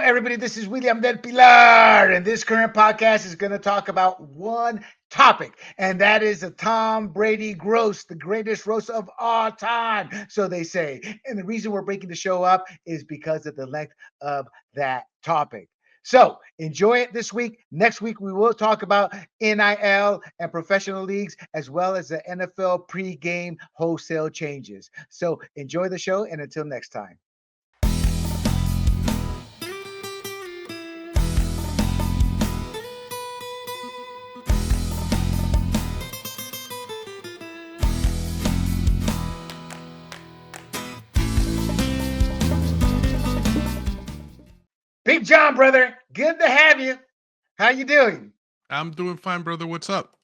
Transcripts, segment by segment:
everybody. This is William del Pilar, and this current podcast is going to talk about one topic, and that is the Tom Brady roast, the greatest roast of all time, so they say. And the reason we're breaking the show up is because of the length of that topic. So enjoy it this week. Next week, we will talk about NIL and professional leagues, as well as the NFL pregame wholesale changes. So enjoy the show, and until next time. Big John, brother, good to have you. How you doing? I'm doing fine, brother. What's up?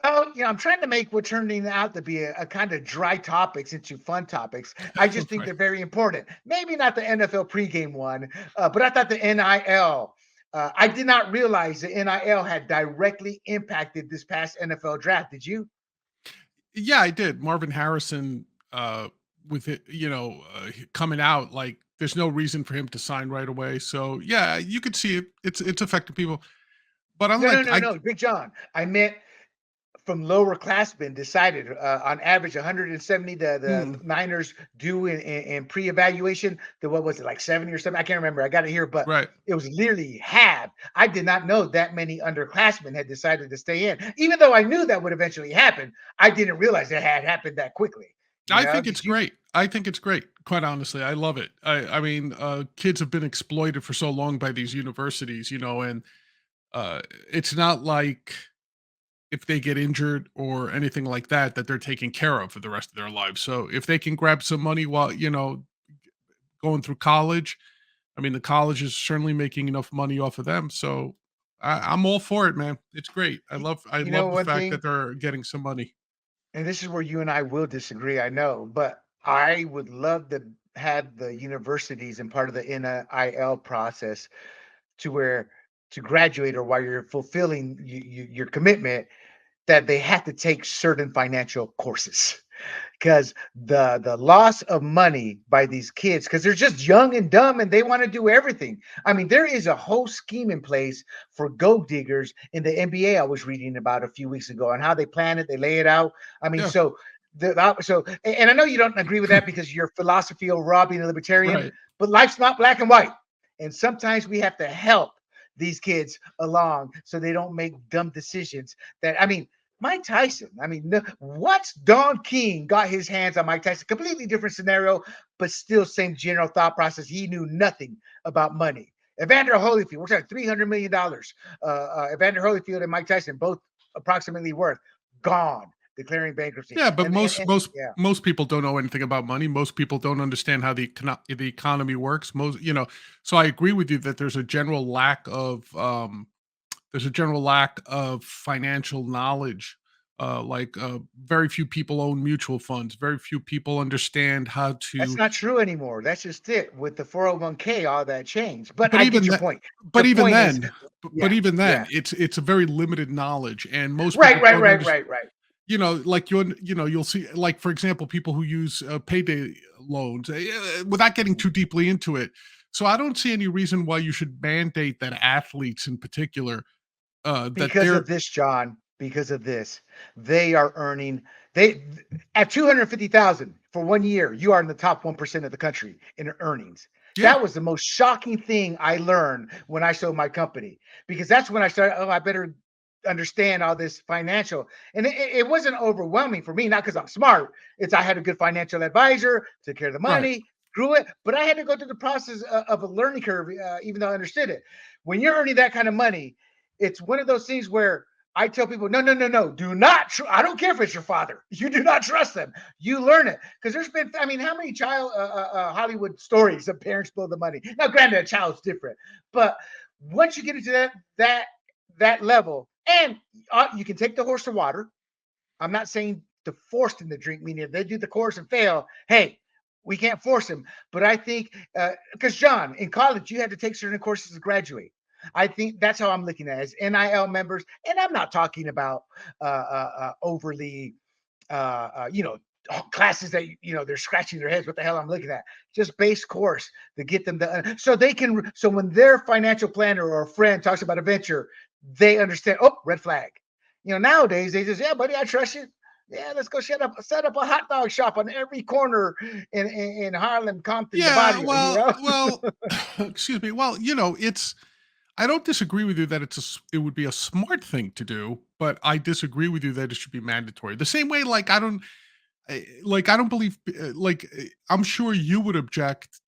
Oh, I'm trying to make what turning out to be a kind of dry topics into fun topics. I just think Right. they're very important. Maybe not the NFL pregame one, but I thought the NIL. I did not realize the NIL had directly impacted this past NFL draft. Did you? Yeah, I did. Marvin Harrison, with it, coming out, like there's no reason for him to sign right away. So yeah, you could see it. It's affecting people. But No, no, unlike no, no, Big John. I meant from lower classmen decided on average 170 the mm, Niners do in pre-evaluation. The what was it, like 70 or something? I can't remember. I got it here, but right. it was literally half. I did not know that many underclassmen had decided to stay in, even though I knew that would eventually happen. I didn't realize it had happened that quickly. I think it's Did you? great. I think it's great. Quite honestly, I love it. I mean, kids have been exploited for so long by these universities, and uh, it's not like if they get injured or anything like that, that they're taken care of for the rest of their lives. So if they can grab some money while, going through college, I mean, the college is certainly making enough money off of them. So I'm all for it, man. It's great. I You know love the one fact thing, that they're getting some money. and this is where you and I will disagree, I know, but I would love to have the universities and part of the NIL process to where to graduate or while you're fulfilling your commitment that they have to take certain financial courses because the loss of money by these kids because they're just young and dumb and they want to do everything. I mean, there is a whole scheme in place for gold diggers in the NBA. I was reading about a few weeks ago on how they plan it, they lay it out. I mean, Yeah. and I know you don't agree with that because your philosophy of being a libertarian, Right. but life's not black and white, and sometimes we have to help these kids along so they don't make dumb decisions. That I mean, Mike Tyson. I mean, once Don King got his hands on Mike Tyson, completely different scenario, but still same general thought process. He knew nothing about money. Evander Holyfield, we're talking $300 million. Evander Holyfield and Mike Tyson, both approximately worth, gone, declaring bankruptcy. Yeah, but And yeah, most people don't know anything about money. Most people don't understand how the economy works. So I agree with you that there's a general lack of financial knowledge. Very few people own mutual funds. Very few people understand how that's to. not true anymore. That's just it. With the 401k, all that changed. But But I get even your that, point. but The even point is, then, but yeah, even yeah. then, it's a very limited knowledge, and most Right, people right, don't right, understand. right, right. Like you'll see, like for example, people who use payday loans without getting too deeply into it. So I don't see any reason why you should mandate that athletes in particular that Because they're of this, John, because of this, they are earning they at 250,000 for 1 year. You are in the top 1% of the country in earnings. yeah That was the most shocking thing I learned when I sold my company because that's when I started. Oh, I better understand all this financial, and it wasn't overwhelming for me. Not because I'm smart. It's I had a good financial advisor, took care of the right. money, grew it, but I had to go through the process of a learning curve, even though I understood it. When you're earning that kind of money, it's one of those things where I tell people, no, no, no, no, do not. I don't care if it's your father. You do not trust them. You learn it because there's been. I mean, how many child Hollywood stories of parents blow the money? Now, granted, a child's different, but once you get into that level, and you can take the horse to water. I'm not saying to force them to drink, meaning if they do the course and fail, hey, we can't force them. But I think because John, in college, you had to take certain courses to graduate. I think that's how I'm looking at it as NIL members, and I'm not talking about overly, classes that they're scratching their heads. What the hell I'm looking at? Just base course to get them to so they can. So when their financial planner or a friend talks about a venture, they understand. Oh, red flag. Nowadays they just, yeah, buddy, I trust you. Yeah, let's go set up a hot dog shop on every corner in Harlem, Compton, the Yeah, barrio. excuse me. Well, it's I don't disagree with you that it would be a smart thing to do, but I disagree with you that it should be mandatory. The same way, like I don't believe, I'm sure you would object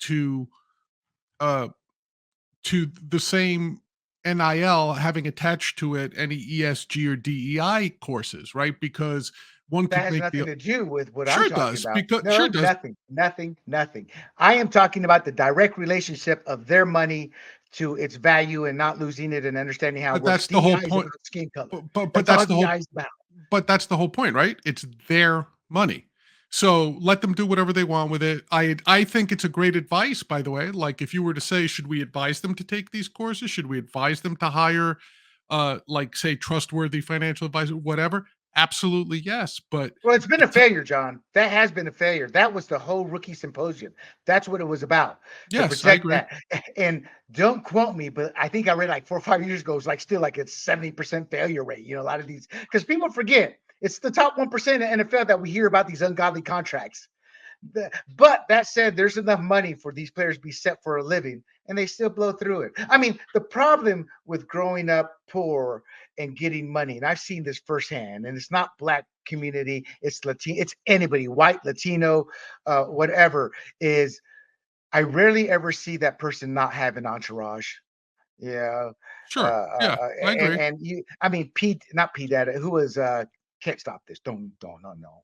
uh the same NIL having attached to it any ESG or DEI courses, right? Because one That could has make nothing the to do with what I'm sure it talking does about. because sure No, it does, nothing, nothing, nothing. I am talking about the direct relationship of their money to its value and not losing it and understanding how it but works. that's the whole DEI is point. about skin color. But That's all that's the whole DEI is about. But that's the whole point, right? It's their money. So let them do whatever they want with it. I think it's a great advice, by the way. Like if you were to say, should we advise them to take these courses? Should we advise them to hire like say trustworthy financial advisor, whatever? Absolutely yes. But Well, it's been the a failure, John. That has been a failure. That was the whole rookie symposium. That's what it was about, to yes, I protect agree. that. And don't quote me, but I think I read like 4 or 5 years ago, it's like still like it's 70% failure rate. A lot of these, because people forget it's the top 1% in NFL that we hear about these ungodly contracts. But that said, there's enough money for these players to be set for a living, and they still blow through it. I mean, the problem with growing up poor and getting money, and I've seen this firsthand, and it's not black community, it's Latino, it's anybody, white, Latino, whatever, is I rarely ever see that person not have an entourage. Yeah. Sure. Yeah, I agree. And I mean, Pete, not Pete, Dad, who was, can't stop this. Don't, no.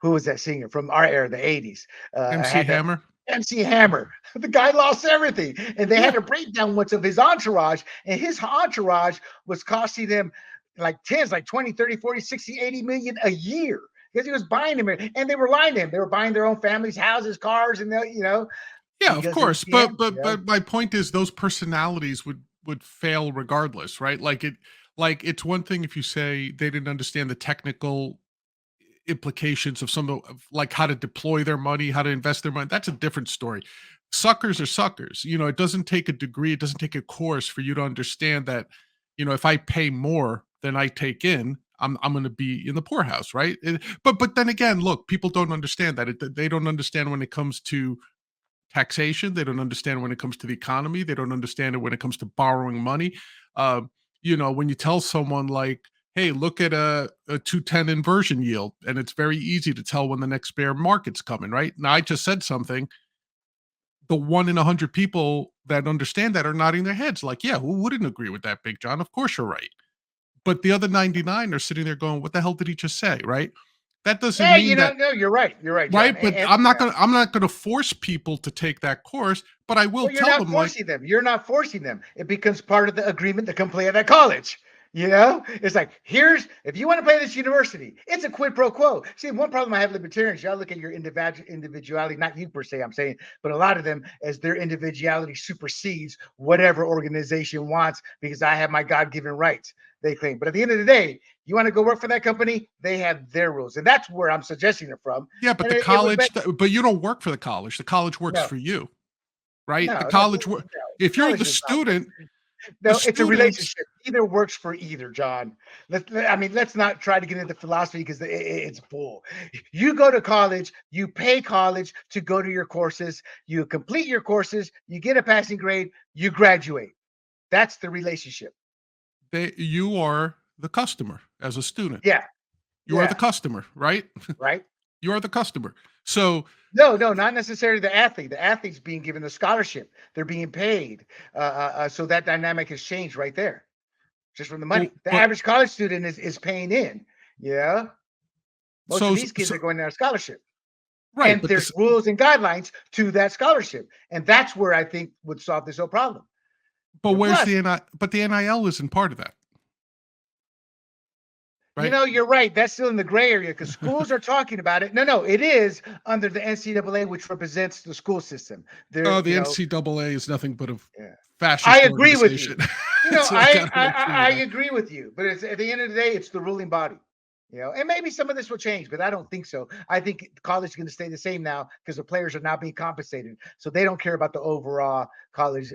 Who was that singer from our era, the 80s? MC Had that Hammer. MC Hammer. The guy lost everything. And they Yeah. had a breakdown once of his entourage, and his entourage was costing them like tens, like 20, 30, 40, 60, 80 million a year because he was buying them. And they were lying to him. They were buying their own families, houses, cars, and Yeah, of because course. MC But Hammer, but my point is those personalities would fail regardless, right? Like it's one thing if you say they didn't understand the technical implications of like how to deploy their money, how to invest their money. That's a different story. Suckers are suckers. It doesn't take a degree, it doesn't take a course for you to understand that, if I pay more than I take in, I'm going to be in the poorhouse, right? But then again, look, people don't understand that. They don't understand when it comes to taxation. They don't understand when it comes to the economy. They don't understand it when it comes to borrowing money. Um, when you tell someone like, hey, look at a 210 inversion yield, and it's very easy to tell when the next bear market's coming, right? Now, I just said something. The 1 in 100 people that understand that are nodding their heads like, yeah, who wouldn't agree with that, Big John? Of course you're right. But the other 99 are sitting there going, what the hell did he just say, right? That doesn't yeah, mean that no, you're right. You're right, John. right? But I'm not gonna force people to take that course, but I will Well, you're tell not them like, forcing them. You're not forcing them. It becomes part of the agreement to come play at that college. It's like, if you want to play this university, it's a quid pro quo. See, one problem I have with libertarians, y'all look at your individuality, not you per se, I'm saying, but a lot of them as their individuality supersedes whatever organization wants because I have my God given rights, they claim. But at the end of the day, you want to go work for that company, they have their rules. And that's where I'm suggesting it from. yeah, but And the it would be, college, but you don't work for the college. The college works no, for you, right? The no, no, no, college, if you're college the does not work. student, the No, it's a students, relationship. Either works for either, John. I mean, let's not try to get into philosophy because it's bull. You go to college, you pay college to go to your courses, you complete your courses, you get a passing grade, you graduate. That's the relationship. you are the customer as a student. Yeah, You are the yeah, customer, right? right. You are the customer. So No, no, not necessarily the athlete. The athlete's being given the scholarship. They're being paid. So that dynamic has changed right there, just from the well, money. The but average college student is paying in. Yeah. Most of these kids so are going on a scholarship. right, And but there's this rules and guidelines to that scholarship. And that's where I think would solve this whole problem. but And where's plus, the but the NIL isn't part of that, right? you're right. That's still in the gray area because schools are talking about it. No, no, it is under the NCAA, which represents the school system. Oh, There, the NCAA is nothing but a yeah. I fascist agree with you. organization. So I gotta agree I with that. agree with you. But it's at the end of the day, it's the ruling body. And maybe some of this will change, but I don't think so. I think college is going to stay the same now because the players are now being compensated, so they don't care about the overall college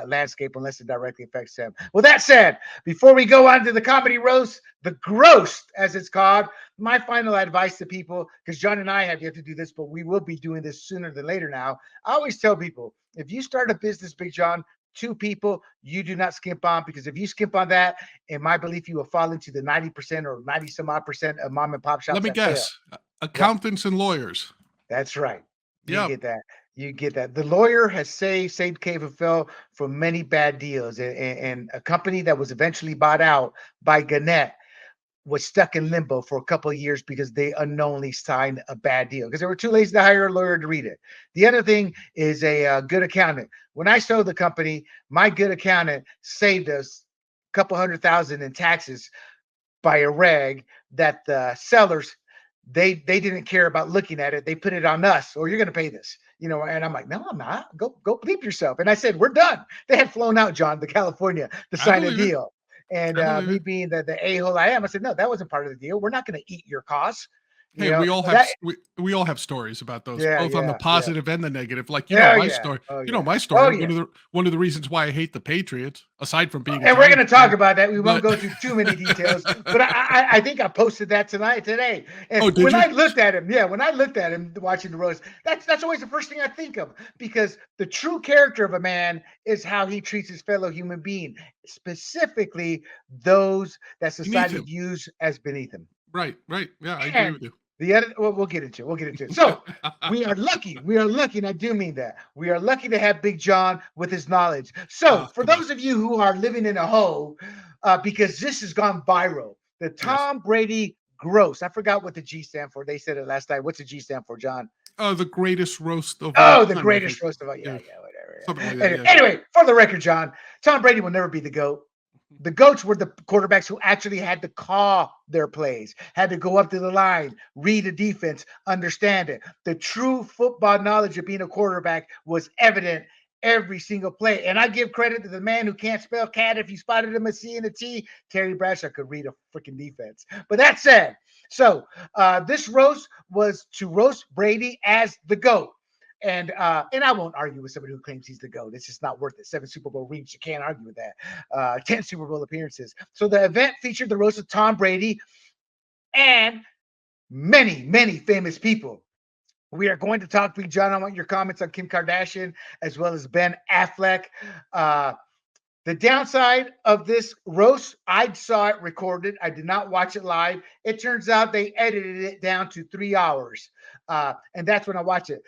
landscape unless it directly affects them. Well, that said, before we go on to the comedy roast, the groast as it's called, my final advice to people, because John and I have yet to do this, but we will be doing this sooner than later now. I always tell people, if you start a business, Big John, two people, you do not skimp on, because if you skimp on that, in my belief, you will fall into the 90% or 90 some odd percent of mom and pop shops Let me that fail. guess. What? Accountants and lawyers. That's right. You Yep. get that. You get that. The lawyer has saved Cave and Phil from many bad deals, and a company that was eventually bought out by Gannett was stuck in limbo for a couple of years because they unknowingly signed a bad deal because they were too lazy to hire a lawyer to read it. The other thing is a good accountant. When I sold the company, my good accountant saved us a couple $100,000 in taxes by a reg that the sellers they didn't care about looking at it. They put it on us, or you're going to pay this. And I'm like, no, I'm not. Go bleep yourself. And I said, we're done. They had flown out, John, to California to I sign a believe it. deal. And I believe me it. being the a-hole I am, I said, no, that wasn't part of the deal. We're not going to eat your costs. Hey, we all But have that, we all have stories about those, yeah, both on the yeah. positive and the negative. Like Oh my yeah. story. Oh You know yeah. my Oh story. yeah. One of the reasons why I hate the Patriots, aside from being a And we're going Giants to talk fan. about that. We won't But go through too many details, but I think I posted that today. And oh, did when you? I looked at him, when I looked at him watching the roast, that's always the first thing I think of, because the true character of a man is how he treats his fellow human being, specifically those that Beneath society him. views as beneath him. Right. Right. Yeah, I agree And with you. the other, well, we'll get into it. We'll get into it. So we are lucky. We are lucky, and I do mean that. We are lucky to have Big John with his knowledge. So Oh, for come on. those of you who are living in a hole, because this has gone viral, the Yes. Tom Brady gross. I forgot what the G stand for. They said it last night. What's the G stand for, John? Oh, the greatest roast of all Oh, the time, I think. greatest roast of all. Yeah, Yeah, yeah, whatever. something like Yeah. that. Anyway, Yeah. anyway, for the record, John, Tom Brady will never be the GOAT. The GOATs were the quarterbacks who actually had to call their plays, had to go up to the line, read the defense, understand it. The true football knowledge of being a quarterback was evident every single play. And I give credit to the man who can't spell cat. If you spotted him a C and a T, Terry Bradshaw could read a freaking defense. But that said, so this roast was to roast Brady as the GOAT. And I won't argue with somebody who claims he's the GOAT. It's just not worth it. 7 Super Bowl rings, you can't argue with that. 10 Super Bowl appearances. So the event featured the roast of Tom Brady and many, many famous people. We are going to talk, Big John. I want your comments on Kim Kardashian as well as Ben Affleck. The downside of this roast, I saw it recorded. I did not watch it live. It turns out they edited it down to 3 hours. And that's when I watch it.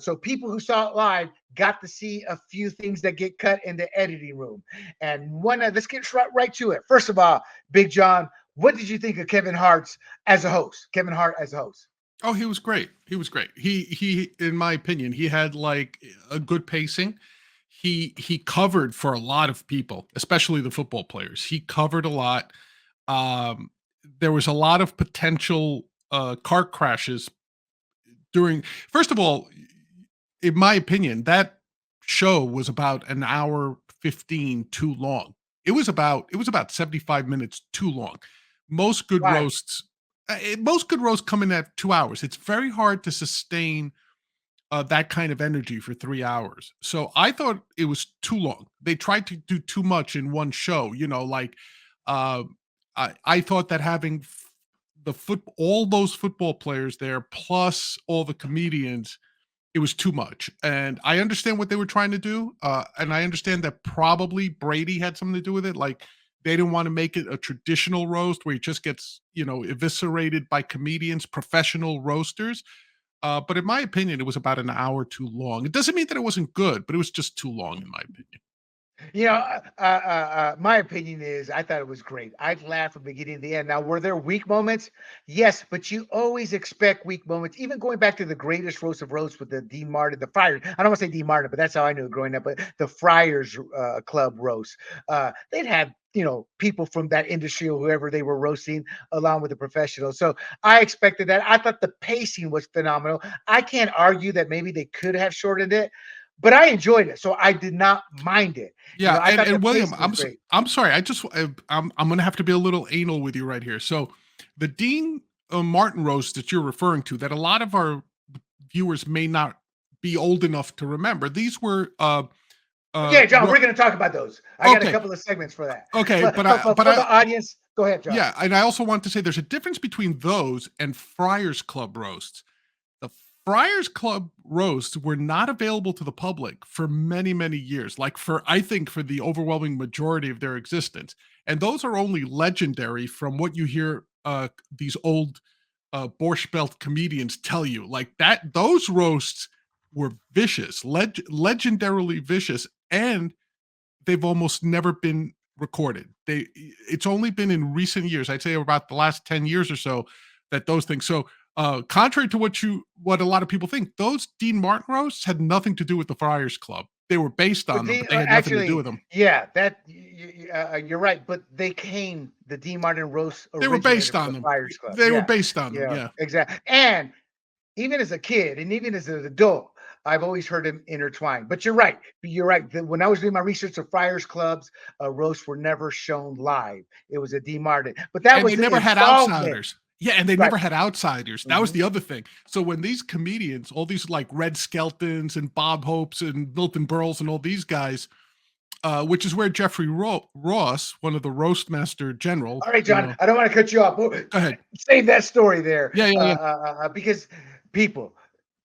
So people who saw it live got to see a few things that get cut in the editing room. And let's get right to it. First of all, Big John, what did you think of Kevin Hart's as a host? Kevin Hart as a host. Oh, he was great. He was great. He, in my opinion, he had like a good pacing. He covered for a lot of people, especially the football players. He covered a lot. Um, there was a lot of potential car crashes during. First of all, in my opinion, that show was about an hour 15 too long. It was about 75 minutes too long. Most good Why? roasts most good roasts come in at 2 hours. It's very hard to sustain that kind of energy for 3 hours. So I thought it was too long. They tried to do too much in one show, like uh, I thought that having all those football players there plus all the comedians, it was too much. And I understand what they were trying to do. And I understand that probably Brady had something to do with it. Like they didn't want to make it a traditional roast where he just gets, eviscerated by comedians, professional roasters. But in my opinion, it was about an hour too long. It doesn't mean that it wasn't good, but it was just too long, in my opinion. My opinion is I thought it was great. I laughed from beginning to the end. Now, were there weak moments? Yes, but you always expect weak moments. Even going back to the greatest roast of roasts with the Dean Martin, the Friars. I don't want to say Dean Martin, but that's how I knew it growing up. But the Friars Club roast, they'd have people from that industry or whoever they were roasting along with the professionals. So I expected that. I thought the pacing was phenomenal. I can't argue that maybe they could have shortened it, but I enjoyed it, so I did not mind it. Yeah, I thought the and William, pacing was great. I'm sorry. I'm going to have to be a little anal with you right here. So The Dean Martin roast that you're referring to, that a lot of our viewers may not be old enough to remember. These were Yeah, John, ro- we're going to talk about those. I got a okay, couple of segments for that. okay, But but but, I but but for I the audience, go ahead, John. yeah, and I also want to say there's a difference between those and Friars Club roasts. The Friars Club roasts were not available to the public for many, many years, like for, I think, for the overwhelming majority of their existence. And those are only legendary from what you hear these old Borscht Belt comedians tell you. Like that, those roasts were vicious, legendarily vicious, and they've almost never been recorded. It's only been in recent years, I'd say about the last 10 years or so, that those things. So contrary to what a lot of people think, those Dean Martin roasts had nothing to do with the Friars Club. They were based But on them, but they had nothing to do with them. yeah, you're right. But the Dean Martin roast They were originated based from on the them. Friars Club. They were Yeah, based on them. yeah, Yeah. exactly. And even as a kid and even as an adult, I've always heard them intertwined. But you're right. You're right. When I was doing my research of Friars Clubs, roasts were never shown live. It was a D Martin, but that And was they the never had involvement. outsiders. Yeah, and they Right. never had outsiders. That was Mhm. the other thing. So when these comedians, all these like Red Skeltons and Bob Hopes and Milton Berles and all these guys, which is where Jeffrey Ross, one of the roast master general, All right, John. I don't want to cut you off. go ahead. Save that story there, Yeah, yeah, yeah. because people,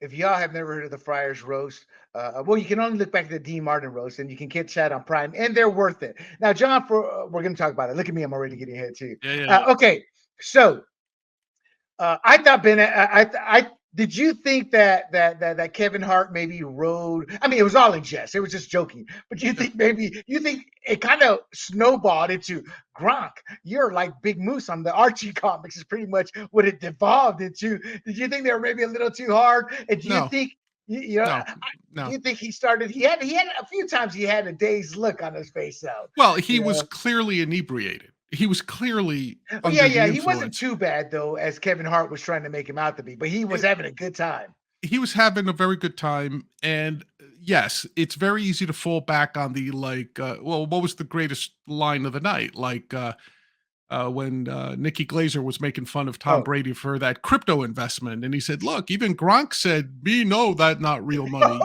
if y'all have never heard of the Friars roast, well, you can only look back at the Dean Martin roast, and you can catch that on Prime, and they're worth it. Now, John, we're going to talk about it. Look at me, I'm already getting ahead too. Yeah, yeah, yeah. Okay, so I thought Ben, did you think that Kevin Hart maybe rode? I mean, it was all in jest. It was just joking. But you think it kind of snowballed into Gronk? You're like Big Moose on the Archie comics is pretty much what it devolved into. Did you think they were maybe a little too hard? And do you No, think you know? no, Do no. you think he started? He had a few times he had a dazed look on his face though. Well, he You was know. clearly inebriated. He was clearly Oh yeah, under the yeah. He wasn't influence. too bad though, as Kevin Hart was trying to make him out to be, but he was having a good time. He was having a very good time, and yes, it's very easy to fall back on the like well, what was the greatest line of the night, like when Nikki Glazer was making fun of Tom Oh, Brady for that crypto investment, and he said, look, even Gronk said, me know that not real money.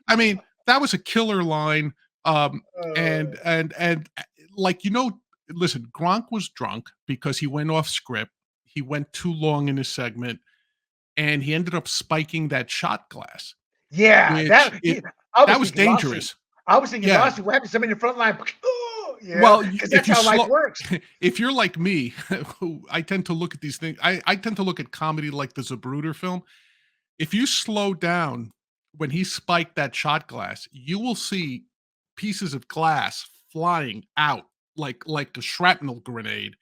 I mean, that was a killer line. uh, And like, listen, Gronk was drunk because he went off script. He went too long in his segment, and he ended up spiking that shot glass, yeah, which I was that was thinking lawsuit. dangerous. I was thinking Yeah. lawsuit. What happened to somebody in the front line? Well, Because if that's you how life slow, works. if you're like me, who I tend to look at these things, I tend to look at comedy like the Zapruder film. If you slow down when he spiked that shot glass, you will see pieces of glass flying out like a shrapnel grenade,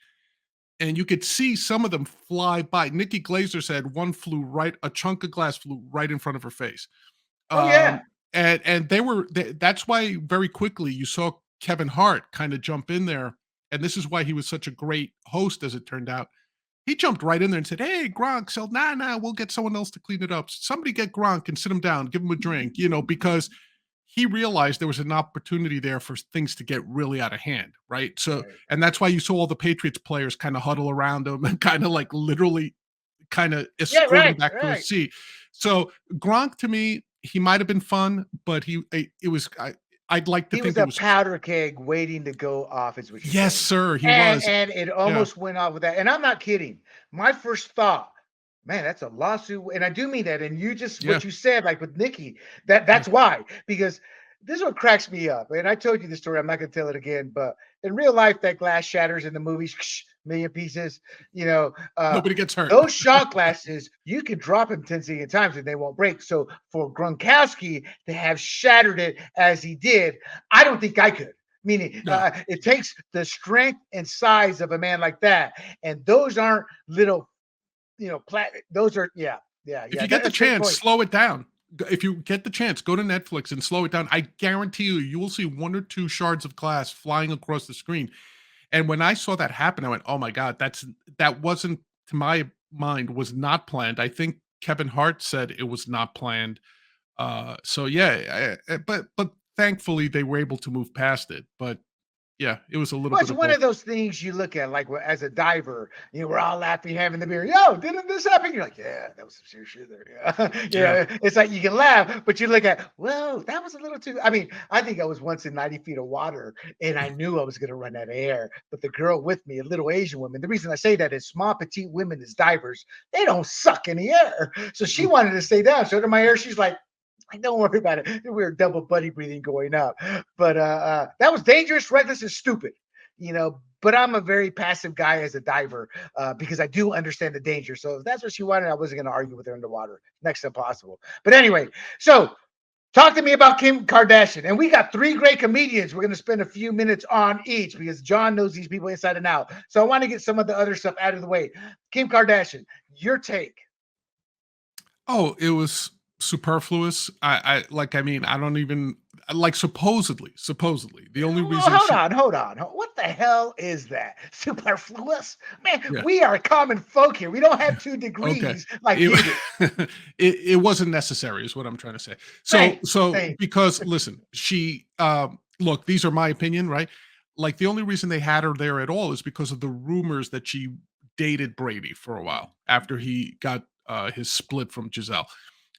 and you could see some of them fly by. Nikki Glazer said one flew right, a chunk of glass flew right in front of her face. Oh yeah, Um, and that's why very quickly you saw Kevin Hart kind of jump in there, and this is why he was such a great host, as it turned out. He jumped right in there and said, "Hey, Gronk, so nah, we'll get someone else to clean it up. Somebody get Gronk and sit him down, give him a drink," because he realized there was an opportunity there for things to get really out of hand, right? So, right. and that's why you saw all the Patriots players kind of huddle around him and kind of like literally kind of Yeah, escort him right, back to his right. seat. So Gronk to me, he might have been fun, but it was I'd like to He was think it a was. powder keg waiting to go off, is what you're Yes, saying. sir, he And was. and it Yeah, almost went off with that. And I'm not kidding. My first thought, man, that's a lawsuit. And I do mean that. And you just yeah, what you said, like with Nikki, yeah, that's why. Because this is what cracks me up. And I told you the story. I'm not gonna tell it again, but in real life, that glass shatters in the movies, million pieces. You know, uh, nobody gets hurt. those shot glasses, you can drop them 10 zillion times and they won't break. So for Gronkowski to have shattered it as he did, I don't think I could. Meaning, No. it takes the strength and size of a man like that, and those aren't little, those are, If you get the That's a great chance, point. slow it down. If you get the chance, go to Netflix and slow it down. I guarantee you will see one or two shards of glass flying across the screen. And when I saw that happen, I went, "Oh my god, that wasn't, to my mind, was not planned." I think Kevin Hart said it was not planned. So yeah, but thankfully they were able to move past it. But Yeah, it was a little Well, bit it's of one both. of those things you look at, like as a diver, we're all laughing, having the beer. Yo, didn't this happen? You're like, yeah, that was some serious shit there. Yeah. Yeah. It's like you can laugh, but you look at, well, that was a little too. I mean, I think I was once in 90 feet of water and I knew I was going to run out of air. But the girl with me, a little Asian woman, the reason I say that is small, petite women as divers, they don't suck in the air. So she Mm. wanted to stay down. So to my air, she's like, don't worry about it. We were double buddy breathing going up. But that was dangerous, reckless, and stupid. But I'm a very passive guy as a diver because I do understand the danger. So if that's what she wanted, I wasn't going to argue with her underwater. Next to impossible. But anyway, so talk to me about Kim Kardashian. And we got three great comedians. We're going to spend a few minutes on each because John knows these people inside and out. So I want to get some of the other stuff out of the way. Kim Kardashian, your take. Oh, it was superfluous. I mean, I don't even like supposedly. The only Well, reason hold she on, hold on. What the hell is that? Superfluous? Man, yeah. we are common folk here. We don't have two Okay. degrees like It you do. it wasn't necessary is what I'm trying to say. So Thanks. so Thanks. because listen, she look, these are my opinion, right? Like the only reason they had her there at all is because of the rumors that she dated Brady for a while after he got his split from Giselle.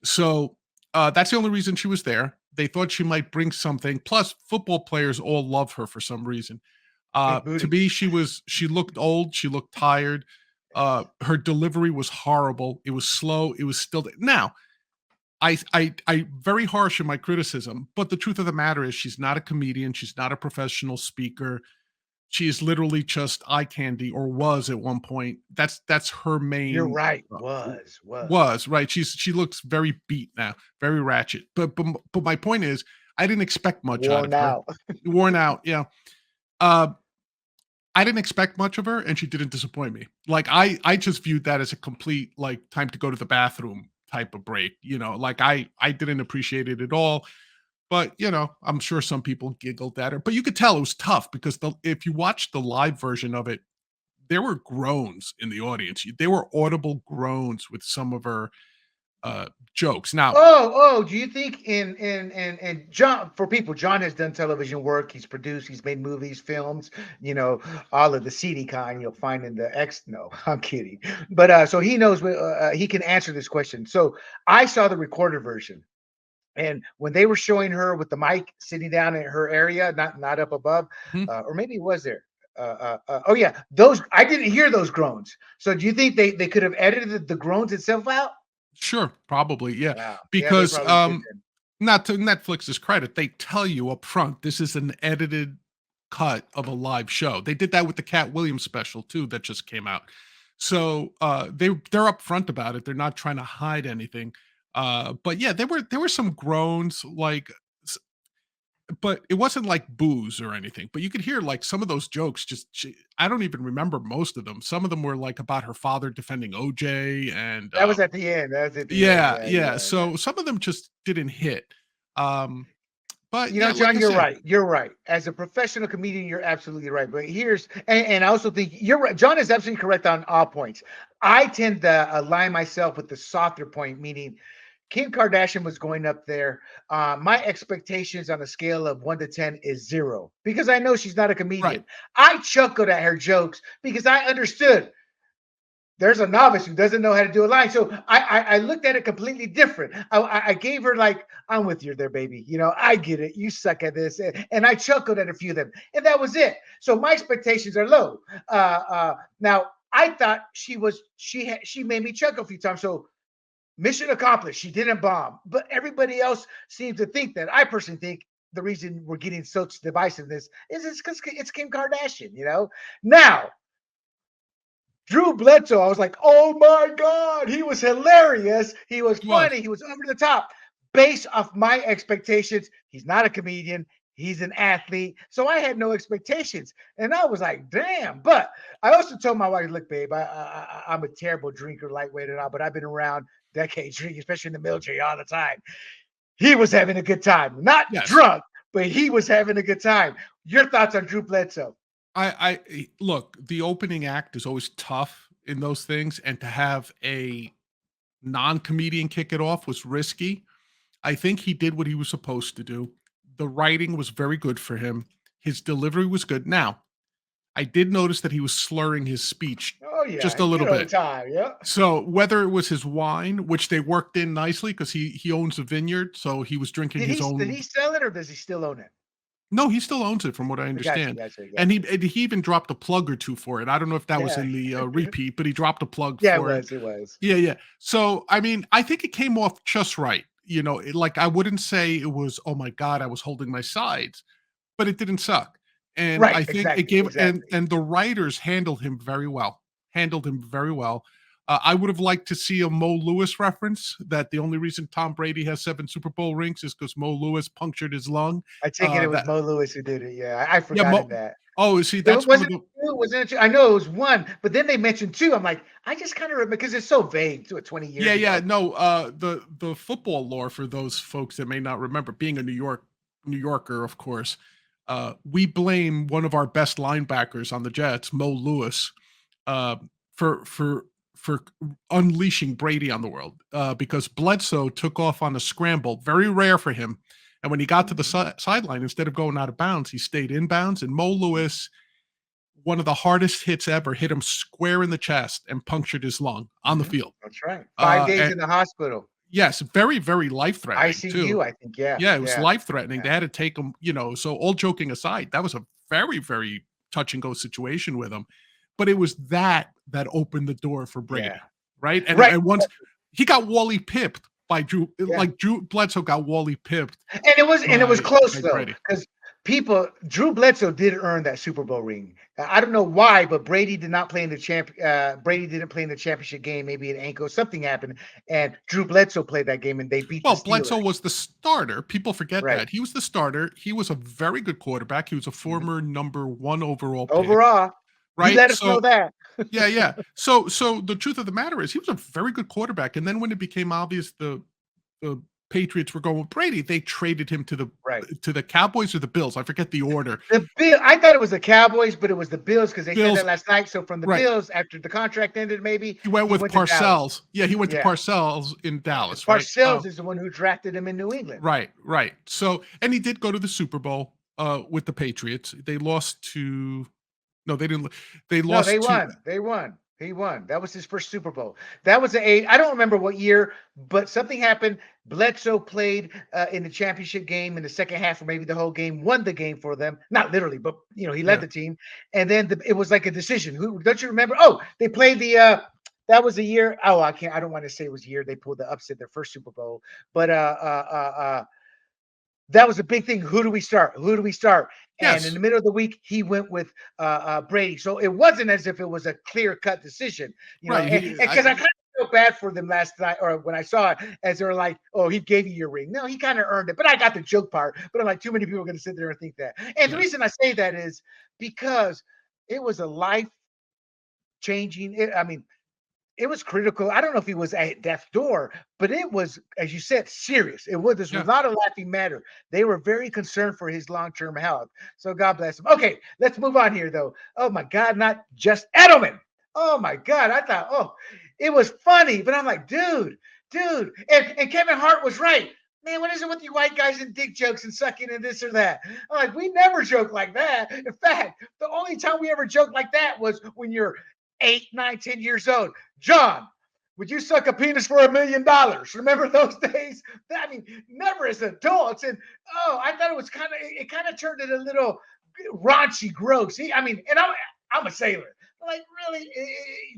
So that's the only reason she was there. They thought she might bring something. Plus, football players all love her for some reason. Big To booty. me, she looked old, she looked tired. Her delivery was horrible. It was slow. It was still now. I very harsh in my criticism, but the truth of the matter is she's not a comedian. She's not a professional speaker. She is literally just eye candy, or was at one point. That's her You're main right. uh, Was. was right. She looks very beat now, very ratchet. But my point is, I didn't expect much out of Worn her. out. Worn out, yeah. Uh, I didn't expect much of her, and she didn't disappoint me. Like I just viewed that as a complete like time to go to the bathroom type of break. Like I didn't appreciate it at all. But I'm sure some people giggled at her. But you could tell it was tough because if you watch the live version of it, there were groans in the audience. There were audible groans with some of her jokes. Now, Do you think in John, for people, John has done television work, he's produced, he's made movies, films, you know, all of the seedy kind you'll find in the X. No, I'm kidding. But so he knows he can answer this question. So I saw the recorded version. And when they were showing her with the mic sitting down in her area, not up above, mhm, or maybe it was there. Oh yeah, those I didn't hear those groans. So do you think they could have edited the groans itself out? sure, probably, yeah, Wow. Yeah, they because probably did then. not to Netflix's credit, they tell you up front this is an edited cut of a live show. They did that with the Cat Williams special too that just came out. So they're upfront about it. They're not trying to hide anything. But yeah, there were some groans like but it wasn't like booze or anything. But you could hear like some of those jokes I don't even remember most of them. Some of them were like about her father defending OJ and That was at the end. That was at the end. yeah, Yeah, yeah. yeah, yeah. So some of them just didn't hit. Um, but You know, yeah, like John, I you're said, right. You're right. As a professional comedian, you're absolutely right. But and I also think you're right. John is absolutely correct on all points. I tend to align myself with the softer point, meaning Kim Kardashian was going up there. My expectations on a scale of 1 to 10 is 0 because I know she's not a right. comedian. I chuckled at her jokes because I understood there's a novice who doesn't know how to do a line. So I looked at it completely different. I gave her like, I'm with you there, baby. I get it. You suck at this. And I chuckled at a few of them. And that was it. So my expectations are low. Now I thought she made me chuckle a few times. So mission accomplished. She didn't bomb. But everybody else seems to think that. I personally think the reason we're getting such divisiveness is it's because it's Kim Kardashian. Now, Drew Bledsoe, I was like, oh my God, he was hilarious. He was It was. funny. He was over the top. Based off my expectations, he's not a comedian. He's an athlete. So I had no expectations. And I was like, damn. But I also told my wife, look, babe, I'm a terrible drinker, lightweight and all, but I've been around decades drinking, especially in the military all the time. He was having a good time. Not Yes. drunk, but he was having a good time. Your thoughts on Drew Bledsoe? Look, the opening act is always tough in those things, and to have a non-comedian kick it off was risky. I think he did what he was supposed to do. The writing was very good for him. His delivery was good. Now, I did notice that he was slurring his speech Oh yeah, just a he did little it all the bit. time. Yeah. So whether it was his wine, which they worked in nicely because he owns a vineyard, so he was drinking Did his did own. he sell it or does he still own it? No, he still owns it from what I Gotcha, understand, gotcha, and gotcha. he even dropped a plug or 2 for it. I don't know if that was Yeah. in the, repeat, but he dropped a plug Yeah, it for it. was. It was. Yeah, yeah. So, I mean, I think it came off just right, like, I wouldn't say it was, "Oh my god, I was holding my sides," but it didn't suck, and Right. I think it Exactly. gave Exactly. and the writers handled him very well. I would have liked to see a Mo Lewis reference, that the only reason Tom Brady has 7 Super Bowl rings is because Mo Lewis punctured his lung. I take it was That Mo Lewis who did it. Yeah, I Yeah, forgot that. see, It that's one of wasn't the two, wasn't it two? I know it was one, but then they mentioned two. I'm like, I just kind of remember because it's so vague to it 20 Yeah, years yeah, ago. no, the football lore for those folks that may not remember, being a New Yorker, of course, we blame one of our best linebackers on the Jets, Mo Lewis, uh, for for for unleashing Brady on the world, because Bledsoe took off on a scramble, very rare for him, and when he got to the Mhm. sideline, instead of going out of bounds, he stayed inbounds, and Mo Lewis, one of the hardest hits ever, hit him square in the chest and punctured his lung on the Mhm. field. That's right. 5 days And in the hospital. yes, very, very life-threatening too. ICU, I think. Yeah, Yeah, it was yeah, life-threatening. They yeah. had to take him, so all joking aside, that was a very, very touch and go situation with him. But it was that opened the door for Yeah. Brady, right? And Right. and once he got Wally pipped by Yeah. Drew Bledsoe got Wally pipped And it was close by though, Brady. because Drew Bledsoe did earn that Super Bowl ring. I don't know why, but Brady did not play in the Brady didn't play in the championship game. Maybe an ankle, something happened, and Drew Bledsoe played that game, and they beat the Well, Steelers. Bledsoe was the starter. People forget Right. that. He was the starter. He was a very good quarterback. He was a Mhm. former number 1 overall pick, Overall, you right? let us know So that. yeah, yeah. So the truth of the matter is he was a very good quarterback, and then when it became obvious the Patriots were going with Brady, they traded him Right. to the Cowboys or the Bills. I forget the order. I thought it was the Cowboys, but it was the Bills because they said Bills, that last night. So from the right. Bills, after the contract ended, maybe He went he with went to Dallas. Parcells. Yeah, he went to Yeah, Parcells in because Dallas, right? Parcells is the one who drafted him in New England. Right, right. So, and he did go to the Super Bowl with the Patriots. They lost to no, they didn't. They No, they lost to won. They won. He won. That was his first Super Bowl. That was I don't remember what year, but something happened. Bledsoe played in the championship game in the second half, or maybe the whole game. Won the game for them. Not literally, but he led yeah. the team. And then it was like a decision. Who don't you remember? Oh, they played the. That was a year. Oh, I can't. I don't want to say it was a year they pulled the upset, their first Super Bowl. But that was a big thing. Who do we start? Who do we start? And in Yes. the middle of the week, he went with Brady. So it wasn't as if it was a clear cut decision, Right. and because I kind of feel bad for them last night or when I saw it, as they're like, oh, he gave you your ring. No, he kind of earned it. But I got the joke part. But I'm like, too many people are going to sit there and think that. And the Yeah. reason I say that is because it was a life changing. I mean, it was critical. I don't know if he was at death's door, but it was, as you said, serious. This was Yeah. not a laughing matter. They were very concerned for his long-term health. So God bless him. Okay, let's move on here, though. Oh my God, not just Edelman. Oh my God, I thought, it was funny, but I'm like, dude, and Kevin Hart was right. Man, what is it with you white guys and dick jokes and sucking and this or that? I'm like, we never joke like that. In fact, the only time we ever joked like that was when you're 8, 9, 10 years old. John, would you suck a penis for $1 million? Remember those days? I mean, never as adults. And I thought it kind of turned it a little raunchy, gross. I'm a sailor. Like, really?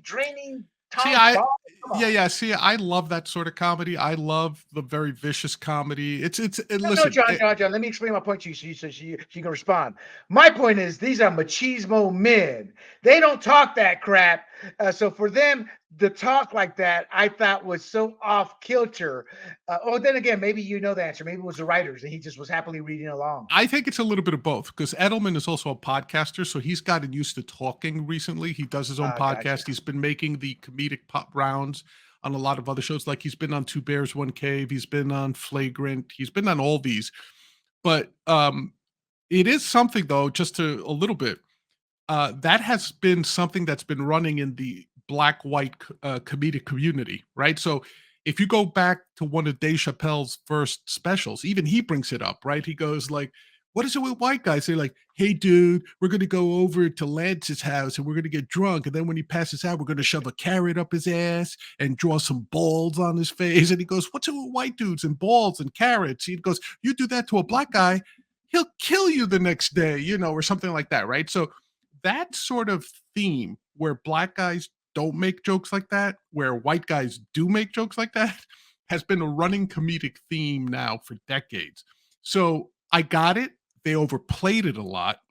Draining See, Tom's ball? Come on. yeah. See, I love that sort of comedy. I love the very vicious comedy. No, Listen, John. Let me explain my point to you so she can respond. My point is these are machismo men. They don't talk that crap. So for them to talk like that, I thought was so off kilter. Then again, maybe you know the answer. Maybe it was the writers and he just was happily reading along. I think it's a little bit of both because Edelman is also a podcaster, so he's gotten used to talking recently. He does his own Gotcha. podcast. He's been making the comedic pop rounds on a lot of other shows. Like he's been on Two Bears, One Cave. He's been on Flagrant. He's been on all these. But it is something though, just to a little bit. That has been something that's been running in the black white comedic community, right? So if you go back to one of Dave Chappelle's first specials, even he brings it up, right? He goes like, what is it with white guys? They're like, hey, dude, we're going to go over to Lance's house and we're going to get drunk. And then when he passes out, we're going to shove a carrot up his ass and draw some balls on his face. And he goes, what's it with white dudes and balls and carrots? He goes, you do that to a black guy, he'll kill you the next day, or something like that. Right. So that sort of theme where black guys don't make jokes like that, where white guys do make jokes like that, has been a running comedic theme now for decades. So I got it. They overplayed it a lot.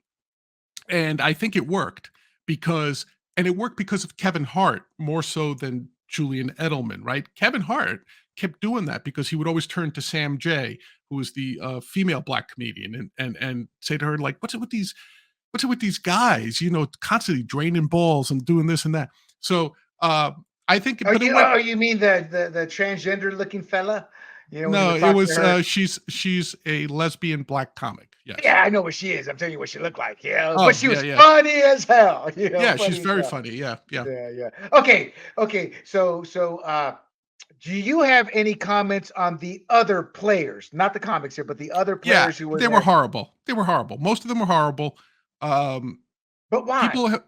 And I think it worked because of Kevin Hart more so than Julian Edelman, right? Kevin Hart kept doing that because he would always turn to Sam J, who was the female black comedian, and say to her, like, what's it with these guys, constantly draining balls and doing this and that. So I think, Oh, but it you went. oh, you mean the transgender looking fella? When he No, would it talk to was her. she's a lesbian black comic. Yes. Yeah, I know what she is. I'm telling you what she looked like. Yeah, but Oh, she yeah, was yeah. funny as hell. Yeah, she's Funny as very hell. funny. Yeah, yeah. Yeah, yeah. Okay, okay. So, do you have any comments on the other players, not the comics here, but the other Yeah, players who were they were there? horrible. They were horrible. Most of them were horrible. Um, But why? people ha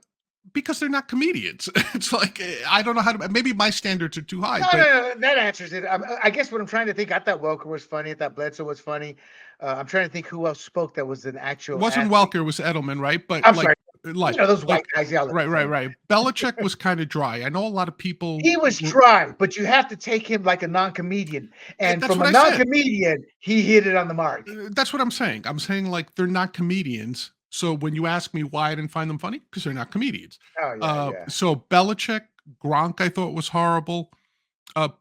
because they're not comedians. It's like, I don't know how to maybe my standards are too high, No, no, but no, that answers it. I guess what I'm trying to think, I thought Welker was funny. I thought Bledsoe was funny. I'm trying to think who else spoke that was an it actual wasn't athlete. Welker, it was Edelman, right? But, I'm like sorry. Those white like guys, y'all look the right, right, same. right. Belichick was kinda dry. I know a lot of people He was were dry, but you have to take him like a non-comedian. And that's from what a I said. non-comedian, he hit it on the mark. That's what I'm saying. I'm saying, like, they're not comedians. So when you ask me why I didn't find them funny, because 'cause they're not comedians. Oh yeah, yeah. So Belichick, Gronk, I thought was horrible.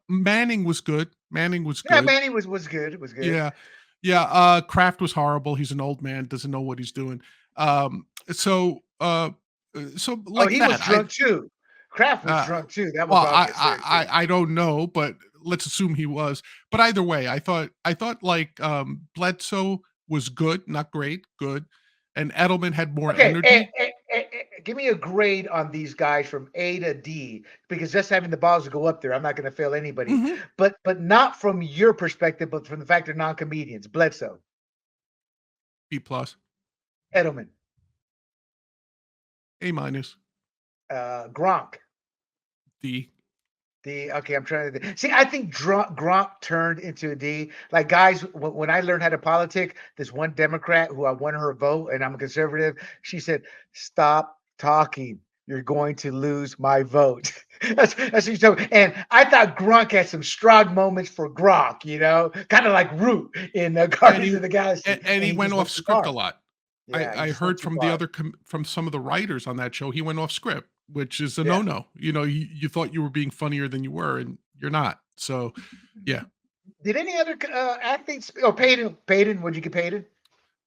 Manning was good. Manning was Yeah, good. Manny was good. It was good. Yeah. Yeah, Kraft was horrible. He's an old man, doesn't know what he's doing. So Oh, like he was that, drunk too. Kraft was uh, drunk too. That was well, all considered too. I don't know, but let's assume he was. But either way, I thought like, Bledsoe was good, not great, good, and Edelman had more Okay, energy. give me a grade on these guys from A to D because just having the balls to go up there, I'm not going to fail anybody. Mhm. But not from your perspective, but from the fact they're non-comedians. Bledsoe, B plus, Edelman, A minus, Gronk. D. The okay, I'm trying to see. I think Gronk turned into a D. Like guys, when I learned how to politic, this one Democrat who I won her vote, and I'm a conservative, she said, "Stop talking. You're going to lose my vote." That's what she told me. And I thought Gronk had some strong moments for Gronk, kind of like Root in And Guardians he of the Galaxy, and and he he went just off went too script a far. lot. Yeah, he I just went heard too from far. from some of the writers on that show, he went off script, which is a Yeah. no-no. You thought you were being funnier than you were, and you're not. So, yeah. Did any other athletes? Oh, Payton. Would you get Payton?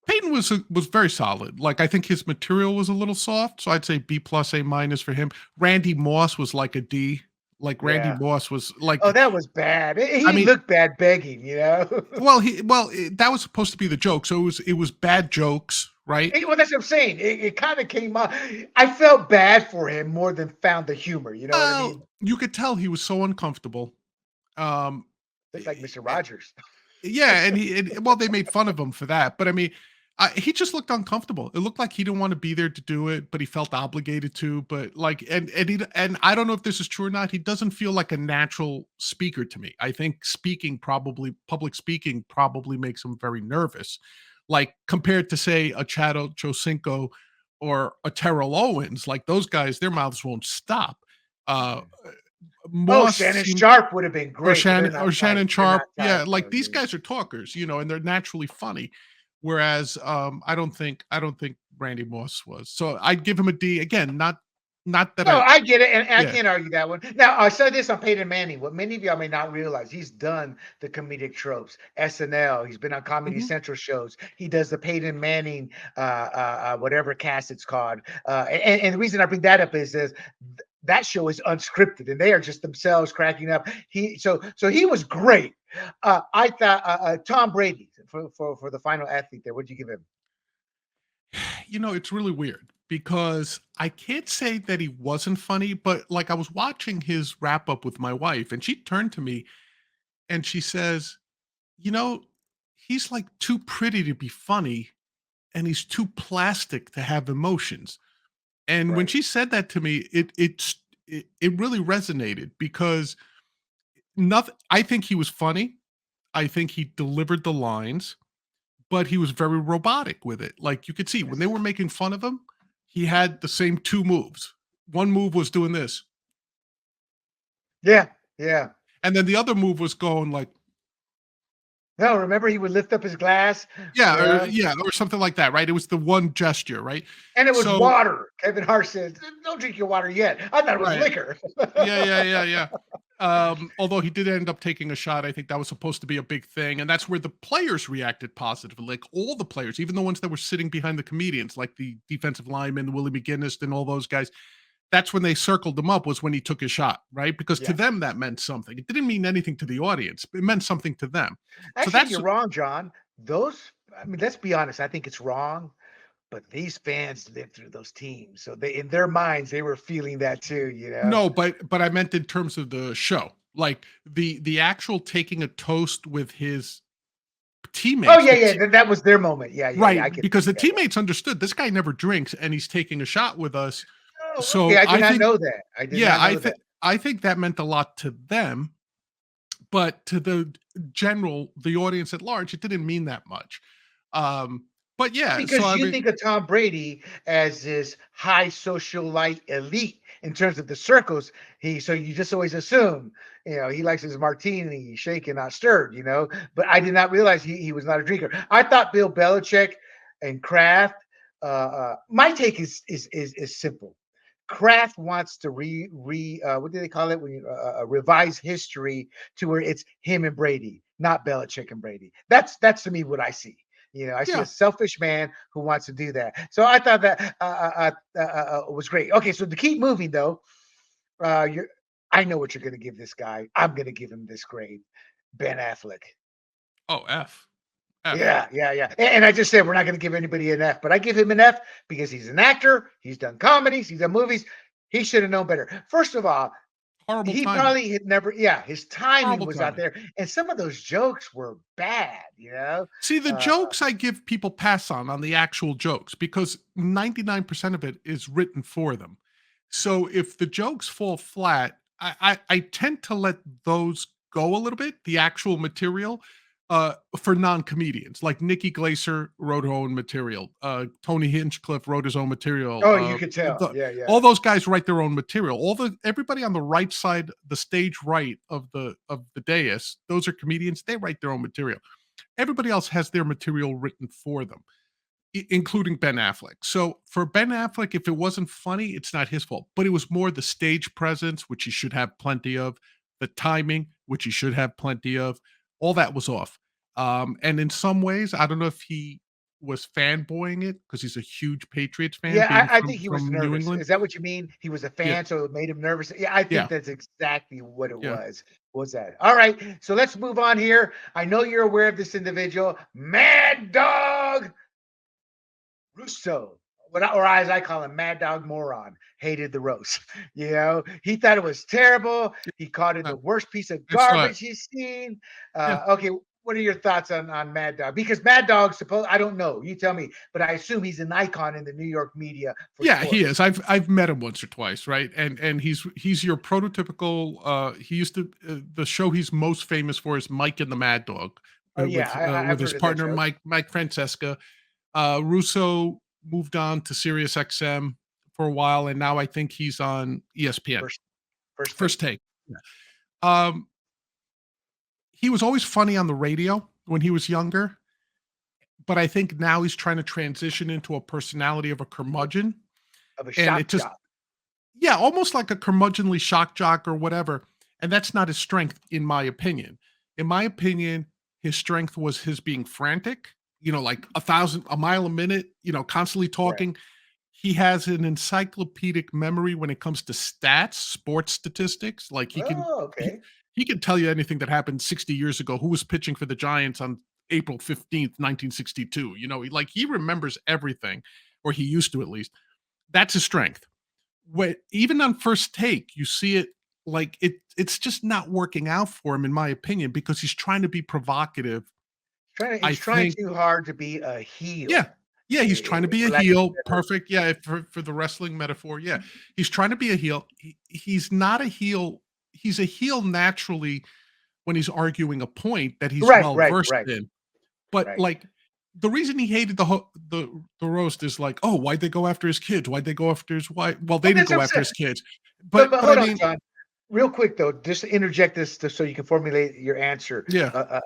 Peyton was very solid. Like, I think his material was a little soft, so I'd say B plus, A minus for him. Randy Moss was like a D. Like, Randy Yeah. Moss was Oh, like, that was bad. I He mean, looked bad begging. that was supposed to be the joke. So it was bad jokes, right? Well, that's what I'm saying. It kind of came out. I felt bad for him more than found the humor. You know what I Well, mean? you could tell he was so uncomfortable. Um, Looked like Mr. eh, Rogers. yeah, well, they made fun of him for that, but I mean, he just looked uncomfortable. It looked like he didn't want to be there to do it, but he felt obligated to. But like, and I don't know if this is true or not. He doesn't feel like a natural speaker to me. I think public speaking probably makes him very nervous. Like compared to say a Chad Ochocinco or a Terrell Owens, like those guys, their mouths won't stop. Uh, Oh, Moss Shannon seemed Sharp would have been or great, but they're Shannon not tight. They're Sharp. not Yeah, tight like though. these Yeah. guys are talkers, and they're naturally funny. Whereas I don't think Randy Moss was. So I'd give him a D. Again, not that No, I I get it, and I yeah. can't argue that one. Now, I said this on Peyton Manning. What many of y'all may not realize, he's done the comedic tropes, SNL. He's been on Comedy Mhm. Central shows. He does the Peyton Manning, whatever cast it's called. And the reason I bring that up is that show is unscripted, and they are just themselves cracking up. So he was great. I thought Tom Brady for the final athlete there. What'd you give him? It's really weird because I can't say that he wasn't funny, but like I was watching his wrap up with my wife and she turned to me and she says, "You know, he's like too pretty to be funny." and he's too plastic to have emotions. And when Right. she said that to me, it really resonated because nothing. I think he was funny. I think he delivered the lines, but he was very robotic with it. Like you could see when they Yes. were making fun of him, he had the same two moves. One move was doing this, Yeah. Yeah. and then the other move was going like, No, remember he would lift up his glass. Yeah. yeah, or something like that, right? It was the one gesture, right? And it was So, water. Kevin Hart said, "Don't drink your water yet." I thought it was right, liquor. yeah. Although he did end up taking a shot, I think that was supposed to be a big thing, and that's where the players reacted positively. Like all the players, even the ones that were sitting behind the comedians, like the defensive lineman, Willie McGinnis, and all those guys. That's when they circled him up was when he took his shot, right? Because to Yeah. them that meant something. It didn't mean anything to the audience. It meant something to them. So Actually, that's you're wrong, John. Those, I mean, let's be honest. I think it's wrong, but these fans lived through those teams, so they, in their minds, they were feeling that too. You know. no, but I meant in terms of the show. Like the actual taking a toast with his Oh teammates, yeah, yeah. That was their moment. Yeah, yeah, yeah. right, I get because that. the Yeah, yeah. teammates understood this guy never drinks and he's taking a shot with us. Oh, okay. So I did I not think know that. I did yeah, not know that. I think that meant a lot to them, but to the the audience at large, it didn't mean that much. Um, but yeah, so Because I you mean, think of Tom Brady as this high socialite elite in terms of the circles. So you just always assume, he likes his martini shaken, not stirred, But I did not realize he was not a drinker. I thought Bill Belichick and Kraft. My take is simple. Kraft wants to what do they call it when you revise history to where it's him and Brady, not Belichick and Brady. That's to me what I see. I see a yeah, selfish man who wants to do that. So I thought that was great. Okay, so to keep moving though, you're I know what you're going to give this guy. I'm going to give him this grade, Ben Affleck. oh F. F. Yeah, yeah, yeah. And I just said we're not going to give anybody an F, but I give him an F because he's an actor. He's done comedies. He's done movies. He should have known better. First of all, Horrible he timing. probably had never. Yeah, his timing Horrible was out timing. there, and some of those jokes were bad. See, the Uh, jokes I give people pass on the actual jokes because 99% of it is written for them. So if the jokes fall flat, I tend to let those go a little bit, the actual material, for non-comedians. Like Nikki Glaser wrote her own material. Tony Hinchcliffe wrote his own material. oh, you could tell. Yeah, yeah. All those guys write their own material. Everybody on the right side, the stage right of the dais, those are comedians. They write their own material. Everybody else has their material written for them, including Ben Affleck. So for Ben Affleck, if it wasn't funny, it's not his fault. But it was more the stage presence, which he should have plenty of, the timing, which he should have plenty of. All that was off. And in some ways, I don't know if he was fanboying it because he's a huge Patriots fan, Yeah, being I think he was from New nervous. England. Is that what you mean? He was a Yeah, fan, so it made him nervous. Yeah, I think yeah, that's exactly what it yeah. was. Was that? All right. So let's move on here. I know you're aware of this individual, Mad Dog Russo. Or as I call him, Mad Dog Moron, hated the roast. He thought it was terrible. He called it Uh, the worst piece of I saw it. garbage he's seen. Yeah. Okay, what are your thoughts on Mad Dog? Because Mad Dog, I don't know. You tell me, but I assume he's an icon in the New York media for Yeah, he sports. is. I've met him once or twice, right? And he's your prototypical. He used to the show he's most famous for is Mike and the Mad Dog, Yeah, I've with his heard of that partner show. Mike Francesca. Russo moved on to Sirius XM for a while, and now I think he's on ESPN. First, first First take. Take. Yeah. Um, he was always funny on the radio when he was younger, but I think now he's trying to transition into a personality of a curmudgeon, Of a and it shock just job. yeah, almost like a curmudgeonly shock jock or whatever. And that's not his strength, in my opinion. In my opinion, his strength was his being frantic, like a mile a minute, constantly Right. talking. He has an encyclopedic memory when it comes to stats, sports statistics. Like Oh, he, okay. he can tell you anything that happened 60 years ago, who was pitching for the Giants on April 15th, 1962. He remembers everything, or he used to at least. That's his strength. Even on First Take, you see it like it's just not working out for him, in my opinion, because he's trying to be provocative. I He's trying think, too hard to be a yeah, heel. Yeah, he's trying to be a for lack of heel. a better. Perfect. Yeah, for the wrestling metaphor. Yeah, he's trying to be a heel. He's not a heel. He's a heel naturally when he's arguing a point that he's Right, well right, versed right, in. But right. like the reason he hated the roast is like, oh, why'd they go after his kids? Why'd they go after his wife? Well, they Well, didn't that's what go I'm after saying. his kids, But but I hold on, mean, John. Real quick though, just to interject this so you can formulate your answer. yeah,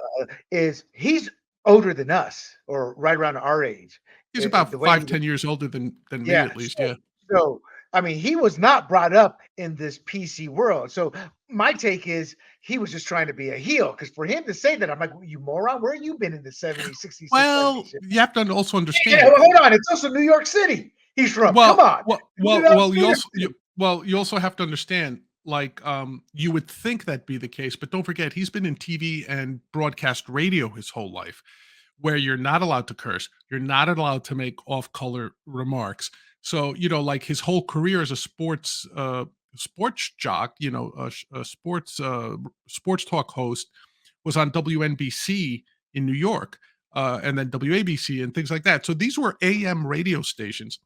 Is he's older than us, or right around our age? he's about The way he five, was, 10 years older than me yeah. at least. So, Yeah. so I mean, he was not brought up in this PC world. So my take is he was just trying to be a heel. Because for him to say that, I'm like, "Well, you moron, where you been in the 70s, 60s, and Well, 70s?" you have to also Yeah, understand. well, hold on. It's also New York City. He's from. Come Well, on, well, you well, know, well. New You York also City. you also have to understand. Like, you would think that'd be the case, but don't forget he's been in TV and broadcast radio his whole life, where you're not allowed to curse, you're not allowed to make off-color remarks. So, like his whole career as a sports jock, sports talk host was on WNBC in New York, and then WABC and things like that. So these were AM radio stations.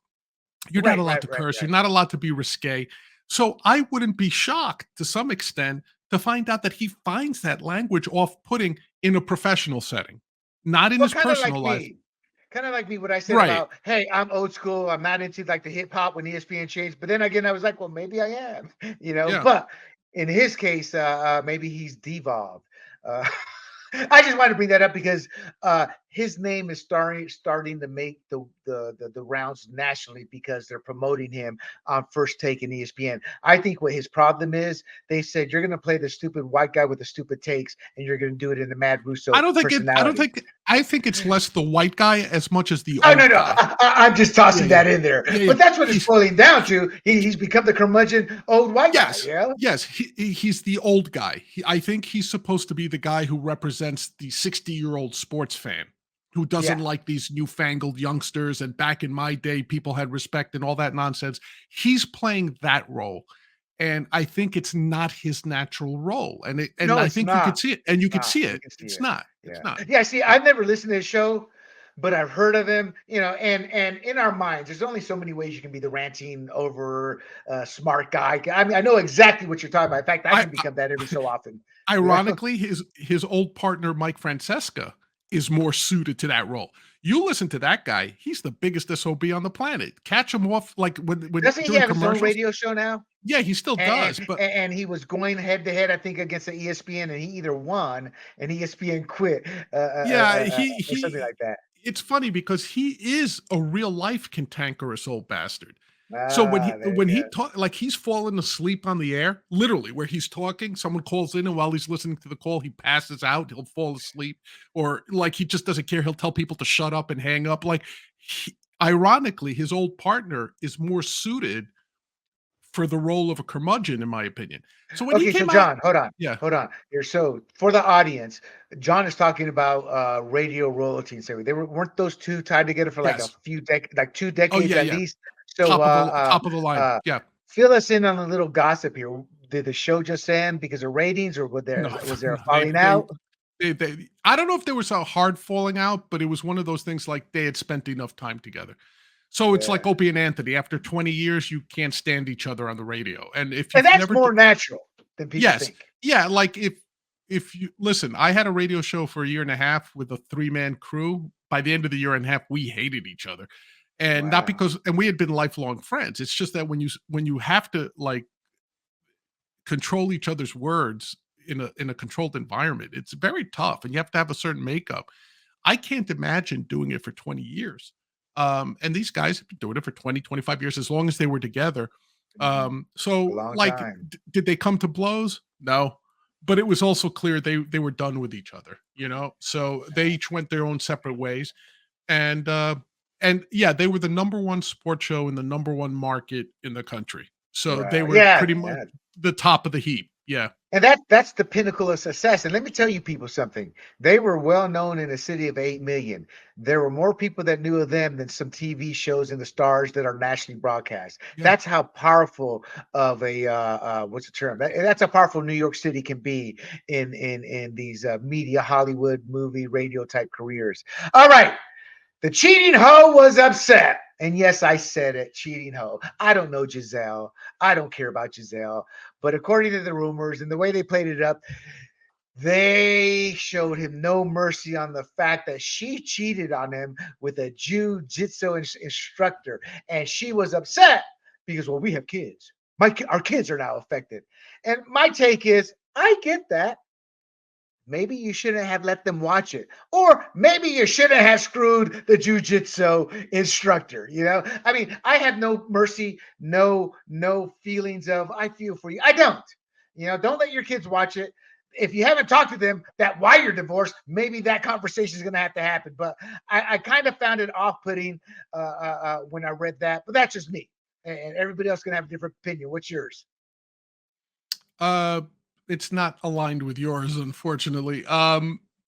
You're not Right, allowed right, to right, curse. right. You're not allowed to be risque. So I wouldn't be shocked to some extent to find out that he finds that language off-putting in a professional setting, not in Well, his personal life. kind of like me. What I said Right. about, hey, I'm old school. I'm not into like the hip hop when ESPN changed. But then again, I was like, well, maybe I am. Yeah. But in his case, maybe he's devolved. Uh, I just wanted to bring that up because his name is starting to make the rounds nationally because they're promoting him on First Take and ESPN. I think what his problem is, they said you're going to play the stupid white guy with the stupid takes, and you're going to do it in the Mad Russo personality. I think it's less the white guy as much as the Oh no, old no, guy. I'm just Yeah, tossing yeah. that in there. Yeah, yeah. But that's what it's He's boiling down to. He's become the curmudgeon old white guy. Yes. Yeah, Yes, he's the old guy. I think he's supposed to be the guy who represents the 60-year-old sports fan who doesn't yeah. like these newfangled youngsters, and back in my day, people had respect and all that nonsense. He's playing that role, and I think it's not his natural role, and No, I it's think you could not. see it, and you It's could not. see You it. can see It's it. not. It's Yeah. not. Yeah. See, I've never listened to his show, but I've heard of him. And in our minds, there's only so many ways you can be the ranting over smart guy. I mean, I know exactly what you're talking about. In fact, I I can become that every so often. You know. Ironically, his old partner Mike Francesca is more suited to that role. You listen to that guy; he's the biggest SOB on the planet. Catch him off like when Doesn't he during have his own commercials. radio show now? Yeah, he still does, but And he was going head to head, I think, against the ESPN, and he either won and ESPN quit, yeah, or something he. like that. It's funny because he is a real life cantankerous old bastard. So Ah, there you when he go. talk like he's fallen asleep on the air, literally where he's talking, someone calls in and while he's listening to the call, he passes out, he'll fall asleep, or like he just doesn't care. He'll tell people to shut up and hang up. Like ironically, his old partner is more suited for the role of a curmudgeon, in my opinion. So when he Okay, so came out, John, hold on, yeah, hold on. Here, so for the audience, John is talking about radio royalty and everything. Weren't those two tied together for like a yes. few like two Oh decades yeah, at yeah. least? So Top of the line. Yeah. fill us in on a little gossip here. Did the show just end because of ratings, or No, was there no, a falling out? I don't know if there was a hard falling out, but it was one of those things like they had spent enough time together. So it's like Yeah, Opie and Anthony. After 20 years, you can't stand each other on the radio. And if and you've that's never d more natural than people yes. think. Yeah, like if you listen, I had a radio show for a year and a half with a three-man crew. By the end of the year and a half, we hated each other. And not Wow. because and we had been lifelong friends. It's just that when you have to like control each other's words in a controlled environment, it's very tough and you have to have a certain makeup. I can't imagine doing it for 20 years. And these guys have been doing it for 20, 25 years, as long as they were together. Mhm. A So long like, time. did they come to blows? No. But it was also clear they were done with each other, So they each went their own separate ways. And and yeah, they were the number one sports show in the number one market in the country. So they Wow. were Yeah, pretty much yeah. the top of the heap. Yeah. And that's the pinnacle of success. And let me tell you people something. They were well known in a city of 8 million. There were more people that knew of them than some TV shows and the stars that are nationally broadcast. Yeah. That's how powerful of a what's the term? That's how powerful New York City can be in these media, Hollywood, movie, radio type careers. All right. The cheating hoe was upset. And yes, I said it, cheating hoe. I don't know Giselle. I don't care about Giselle. But according to the rumors and the way they played it up, they showed him no mercy on the fact that she cheated on him with a jiu-jitsu instructor. And she was upset because, well, we have kids. Our kids are now affected. And my take is, I get that. Maybe you shouldn't have let them watch it. Or maybe you shouldn't have screwed the jiu-jitsu instructor. I mean, I have no mercy, no feelings of I feel for you. I don't. Don't let your kids watch it. If you haven't talked to them that why you're divorced, maybe that conversation is going to have to happen. But I kind of found it off-putting when I read that. But that's just me. And everybody else going to have a different opinion. What's yours? It's not aligned with yours, unfortunately.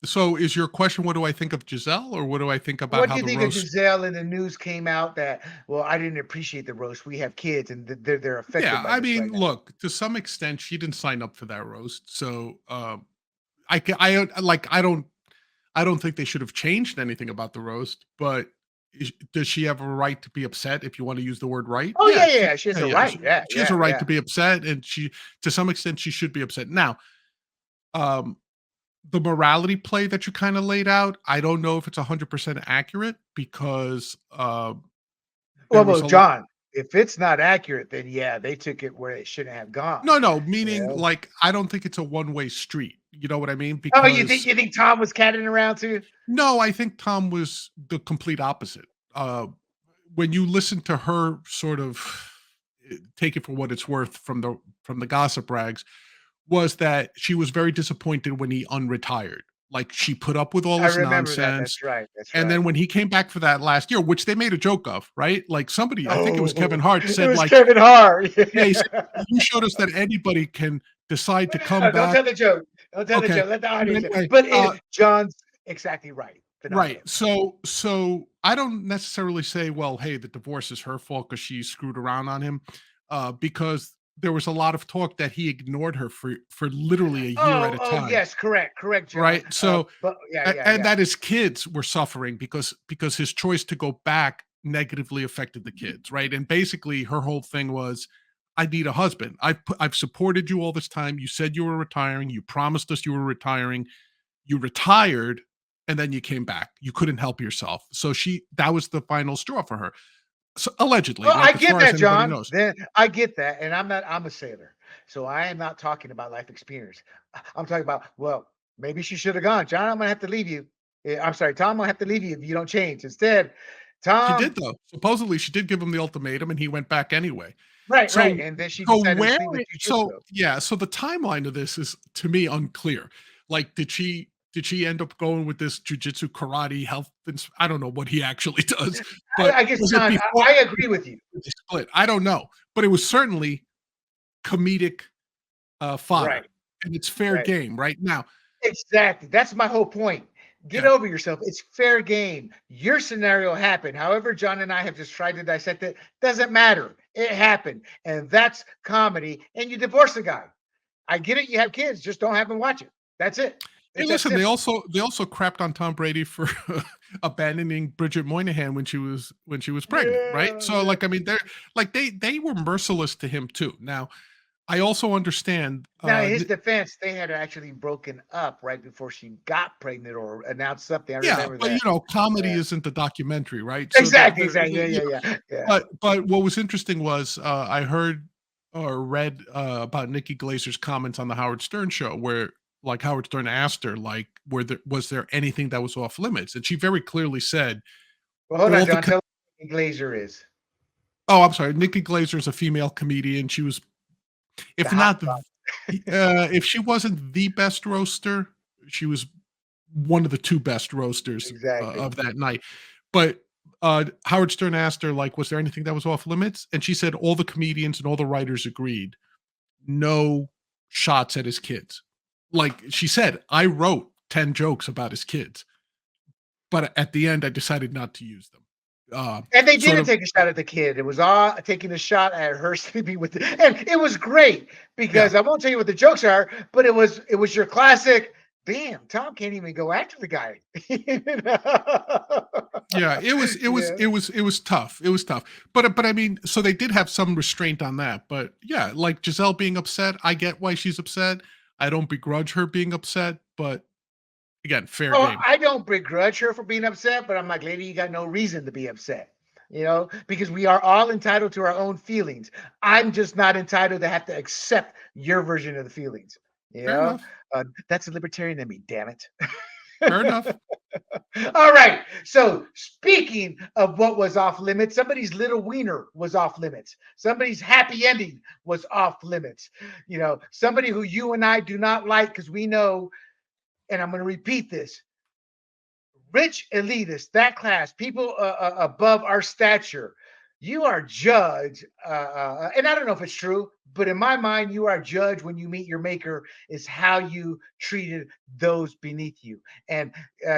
So is your question, what do I think of Giselle, or what do I think about What how do you the think roast? of Giselle? And the news came out that, well, I didn't appreciate the roast. We have kids, and they're affected Yeah, by I this right mean, now. look, to some extent, she didn't sign up for that roast, so I don't think they should have changed anything about the roast, but does she have a right to be upset, if you want to use the word right? Oh Yeah, yeah. She has a right. Yeah, she has a right yeah. to be upset, and to some extent, she should be upset. Now, um, the morality play that you kind of laid out, I don't know if it's 100% accurate, because there was Well, a lot. John, if it's not accurate, then yeah, they took it where it shouldn't have gone. No, You meaning, know? like, I don't think it's a one-way street. You know what I mean? Oh, you think Because Tom was catting around too? no, I think Tom was the complete opposite. Uh, when you listen to her sort of take it for what it's worth from the gossip rags, was that she was very disappointed when he unretired. Like, she put up with all I this remember that. nonsense, That's right. That's and right. then when he came back for that last year, which they made a joke of, right? Like, somebody, I think it was Kevin Oh, Hart, it said was like, Kevin Hart. yeah, he said, "You showed us that anybody can decide to come Don't back." tell the joke. Don't tell the Okay, joke. Let the but audience hear. anyway, But John's exactly right. right. Phenomenal. So I don't necessarily say, well, hey, the divorce is her fault because she screwed around on him, because there was a lot of talk that he ignored her for literally a year at a Oh, time, yes, correct, John. right? So, But yeah, and that his kids were suffering because his choice to go back negatively affected the kids, right? And basically, her whole thing was, I need a husband. I've supported you all this time. You said you were retiring. You promised us you were retiring. You retired, and then you came back. You couldn't help yourself. So that was the final straw for her. So allegedly, Well, I like, as get far as that, anybody John. knows. Then I get that, and I'm a sailor, so I am not talking about life experience. I'm talking about, well, maybe she should have gone. John, I'm gonna have to leave you. I'm sorry, Tom. I'm gonna have to leave you if you don't change. Instead, She did, Tom. though. Supposedly, she did give him the ultimatum, and he went back anyway. Right, So and then she so decided to where sleep with so jujitsu. yeah, so the timeline of this is, to me, unclear. Like, did she end up going with this jujitsu karate health I don't know what he actually does, but I guess, was it John. before I agree with you. they split? I don't know, but it was certainly comedic, fodder, Right, and it's fair right. game right now. Exactly. That's my whole point. Get Yeah. over yourself. It's fair game. Your scenario happened. However, John and I have just tried to dissect it. Doesn't matter. It happened. And that's comedy. And you divorce the guy. I get it. You have kids. Just don't have them watch it. That's it. Hey, It's that listen, simple. they also crapped on Tom Brady for abandoning Bridget Moynihan when she was pregnant, right? Yeah, So, yeah. like, I mean, they're like, they were merciless to him too. Now, I also understand, Now, in his defense, they had actually broken up right before she got pregnant or announced something. I yeah, remember but, that. comedy Yeah. isn't the documentary, right? So Exactly. Yeah, yeah. but what was interesting was, I heard or read, about Nikki Glazer's comments on the Howard Stern show, where, like, Howard Stern asked her, like, was there anything that was off limits? And she very clearly said, Well, hold on, all the John. co Tell me who Glazer is. oh, I'm sorry, Nikki Glaser is a female comedian. She was, The if hot not if she wasn't the best roaster, she was one of the 2 best roasters, exactly. of that night. But, Howard Stern asked her, like, "Was there anything that was off limits?" And she said all the comedians and all the writers agreed, no shots at his kids. Like, she said, "I wrote 10 jokes about his kids, but at the end, I decided not to use them." And they Sort didn't of, take a shot at the kid. It was all taking a shot at her sleeping with and it was great yeah. because I won't tell you what the jokes are, but it was your classic. damn, Tom can't even go after the guy. Yeah, it was tough. It was tough. But I mean, so they did have some restraint on that. But yeah, like Giselle being upset, I get why she's upset. I don't begrudge her being upset, but again, fair Oh, game. I don't begrudge her for being upset, but I'm like, lady, you got no reason to be upset. Because we are all entitled to our own feelings. I'm just not entitled to have to accept your version of the feelings. You Fair know, enough. that's a libertarian in me. Damn it. Fair enough. All right. So speaking of what was off limits, somebody's little wiener was off limits. Somebody's happy ending was off limits. Somebody who you and I do not like because we know, and I'm going to repeat this, rich elitists, that class, people above our stature, you are judged. And I don't know if it's true, but in my mind, you are judged when you meet your maker is how you treated those beneath you. And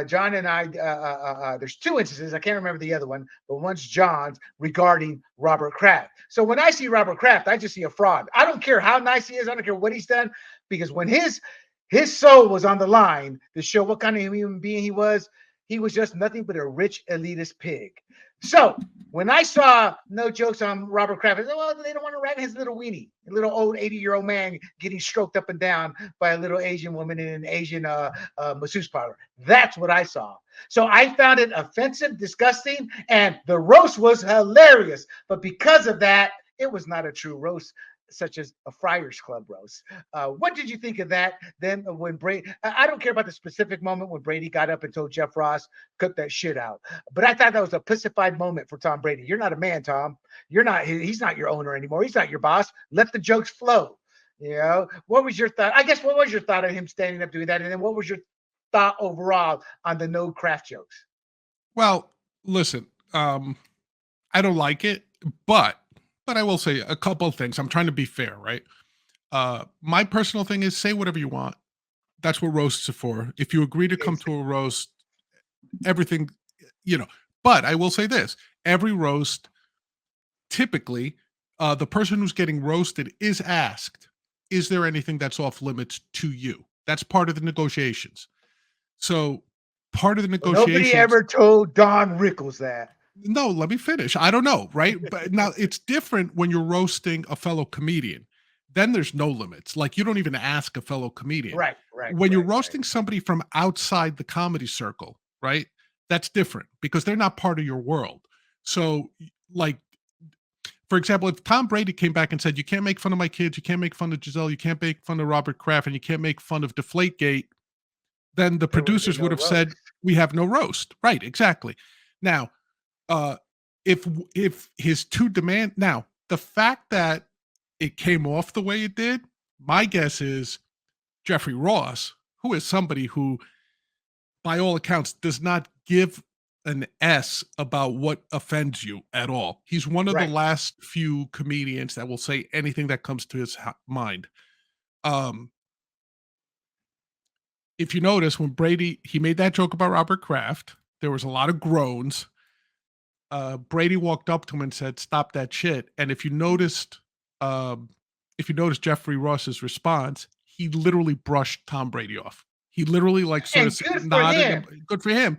John and I, there's two instances. I can't remember the other one, but one's John's regarding Robert Kraft. So when I see Robert Kraft, I just see a fraud. I don't care how nice he is. I don't care what he's done, because when his soul was on the line to show what kind of human being he was just nothing but a rich elitist pig. So when I saw, no jokes on Robert Kraft, I said, well, they don't want to rat his little weenie, a little old 80-year-old man getting stroked up and down by a little Asian woman in an Asian masseuse parlor. That's what I saw. So I found it offensive, disgusting, and the roast was hilarious. But because of that, it was not a true roast, such as a Friars Club roast. What did you think of that? Then when Brady, I don't care about the specific moment when Brady got up and told Jeff Ross, cut that shit out. But I thought that was a pussified moment for Tom Brady. You're not a man, Tom. You're not. He's not your owner anymore. He's not your boss. Let the jokes flow. What was your thought? I guess what was your thought of him standing up doing that? And then what was your thought overall on the no Kraft jokes? Well, listen, I don't like it, but I will say a couple of things. I'm trying to be fair, right? My personal thing is say whatever you want. That's what roasts are for. If you agree to come to a roast, everything, you know. But I will say this: every roast, typically, the person who's getting roasted is asked, "Is there anything that's off limits to you?" That's part of the negotiations. So, part of the Well, nobody negotiations. ever told Don Rickles that. No, let me finish. I don't know, right? But now it's different when you're roasting a fellow comedian. Then there's no limits. Like you don't even ask a fellow comedian. Right, right, When you're right, right. roasting somebody from outside the comedy circle, right? That's different because they're not part of your world. So, like, for example, if Tom Brady came back and said, "You can't make fun of my kids, you can't make fun of Giselle, you can't make fun of Robert Kraft, and you can't make fun of Deflategate," then the There would have been producers no would have roast. said, "We have no roast." Right? Exactly. Now, uh, if his two demand now the fact that it came off the way it did, my guess is Jeffrey Ross, who is somebody who, by all accounts, does not give an S about what offends you at all. He's one of the Right. last few comedians that will say anything that comes to his mind. Um, if you notice, when Brady he made that joke about Robert Kraft, there was a lot of groans. Brady walked up to him and said, "Stop that shit." And um, if you noticed Jeffrey Ross's response, he literally brushed Tom Brady off. He literally like sort of And good for nodded, him. and good for him.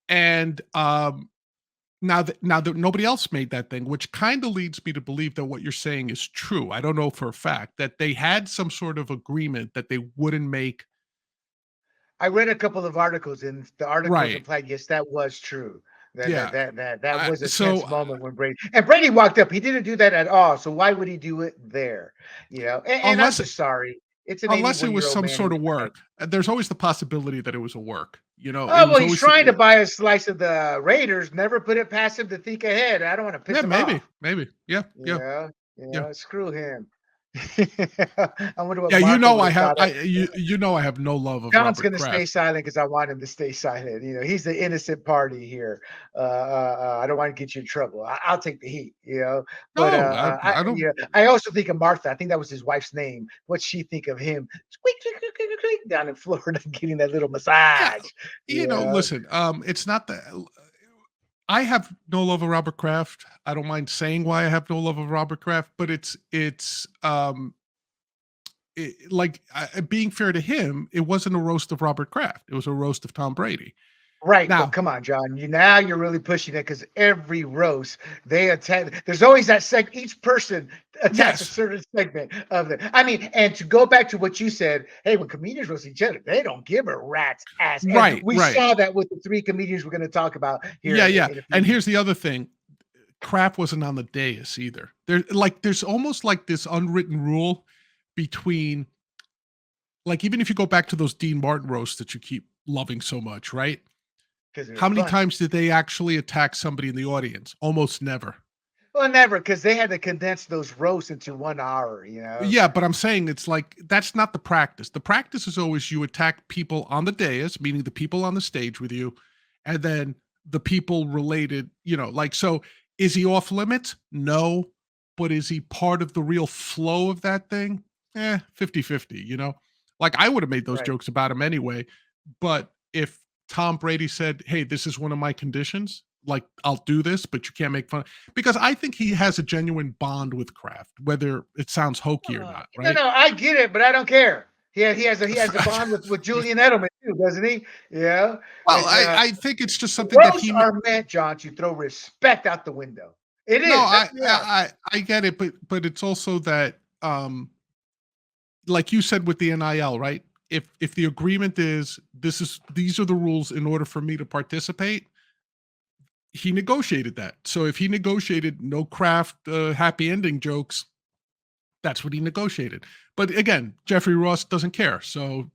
And now that nobody else made that thing, which kind of leads me to believe that what you're saying is true. I don't know for a fact that they had some sort of agreement that they wouldn't make. I read a couple of articles, and the articles Right. implied yes, that was true. That that Yeah. that that that was a tense So moment when Brady walked up. He didn't do that at all. So why would he do it there? And I'm unless just sorry. It's an unless it was 81-year-old some man sort who's of work. There's always the possibility that it was a work. It oh was well, he's always trying to buy a slice of the Raiders. Never put it past him to think ahead. I don't want to piss yeah, him maybe, off. maybe. Yeah, yeah, Yeah, yeah. screw him. I wonder what Yeah, Martha would have thought of. I have no love of John's Robert going to stay Kraft. silent because I want him to stay silent. He's the innocent party here. I don't want to get you in trouble. I'll take the heat. But No, I don't. I also think of Martha. I think that was his wife's name. What's she think of him? Squeak, squeak, squeak, squeak, squeak, down in Florida, getting that little Yeah, massage. Yeah. listen. It's not that I have no love of Robert Kraft. I don't mind saying why I have no love of Robert Kraft, but being fair to him, it wasn't a roast of Robert Kraft. It was a roast of Tom Brady. Right, but Now, come on, John. Now you're really pushing it because every roast they attack. There's always that each person attacks a yes, certain segment of it. I mean, and to go back to what you said, hey, when comedians roast each other, they don't give a rat's ass. And right, we right. saw that with the three comedians we're going to talk about here Yeah, yeah. in a few And minutes. here's the other thing. Kraft wasn't on the dais either. There's almost like this unwritten rule between, like, even if you go back to those Dean Martin roasts that you keep loving so much, right? Because they're How many funny. times did they actually attack somebody in the audience? Almost never. Well, never, because they had to condense those roasts into 1 hour, you know? Yeah, but I'm saying it's like that's not the practice. The practice is always you attack people on the dais, meaning the people on the stage with you, and then the people related, like, so is he off limits? No. But is he part of the real flow of that thing? 50-50, Like, I would have made those Right. jokes about him anyway. But if Tom Brady said, "Hey, this is one of my conditions, like, I'll do this, but you can't make fun," because I think he has a genuine bond with Kraft, whether it sounds hokey or not, No, right? no, I get it, but I don't care. He has a bond with Julian Edelman too, doesn't he? Yeah. Well, And I think it's just something that roasts he. are meant, John, to throw respect out the window. It No, is. That's what they are. I get it, but it's also that, like you said with the NIL, right? If the agreement is these are the rules in order for me to participate, he negotiated that. So if he negotiated no Kraft happy ending jokes, that's what he negotiated. But again, Jeffrey Ross doesn't care. So,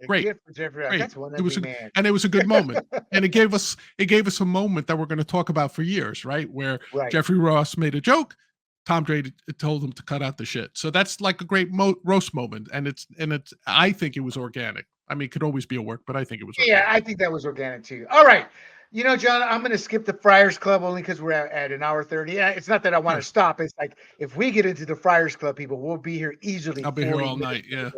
great. Good for Jeffrey. Great. That's one It was ugly man. and it was a good moment. And it gave us a moment that we're going to talk about for years, right? Where Right. Jeffrey Ross made a joke, Tom Brady told him to cut out the shit. So that's like a great roast moment, and it's I think it was organic. I mean, it could always be a work, but I think it was Yeah, organic. I think that was organic too. All right. John, I'm going to skip the Friars Club only because we're at an hour 30. Yeah, it's not that I want to Sure. stop. It's like if we get into the Friars Club, people, we'll be here easily I'll be here 40 all minutes. night. Yeah.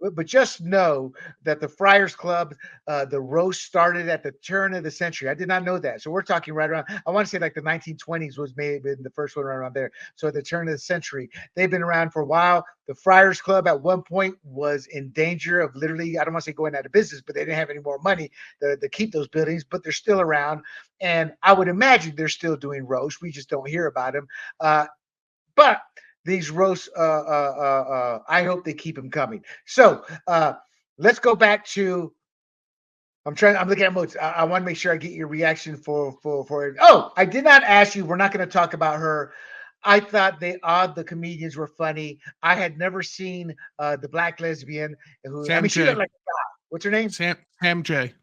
But just know that the Friars Club, the roast started at the turn of the century. I did not know that. So we're talking right around, I want to say like the 1920s was maybe the first one around there. So at the turn of the century, they've been around for a while. The Friars Club at one point was in danger of literally, I don't want to say going out of business, but they didn't have any more money to keep those buildings, but they're still around. And I would imagine they're still doing roast. We just don't hear about them. But these roasts, I hope they keep them coming. So let's go back to. I'm looking at modes. I want to make sure I get your reaction for it. Oh, I did not ask you. We're not going to talk about her. I thought the comedians were funny. I had never seen the black lesbian who. I Sam mean, she looked J. like a guy. What's her name? Sam J.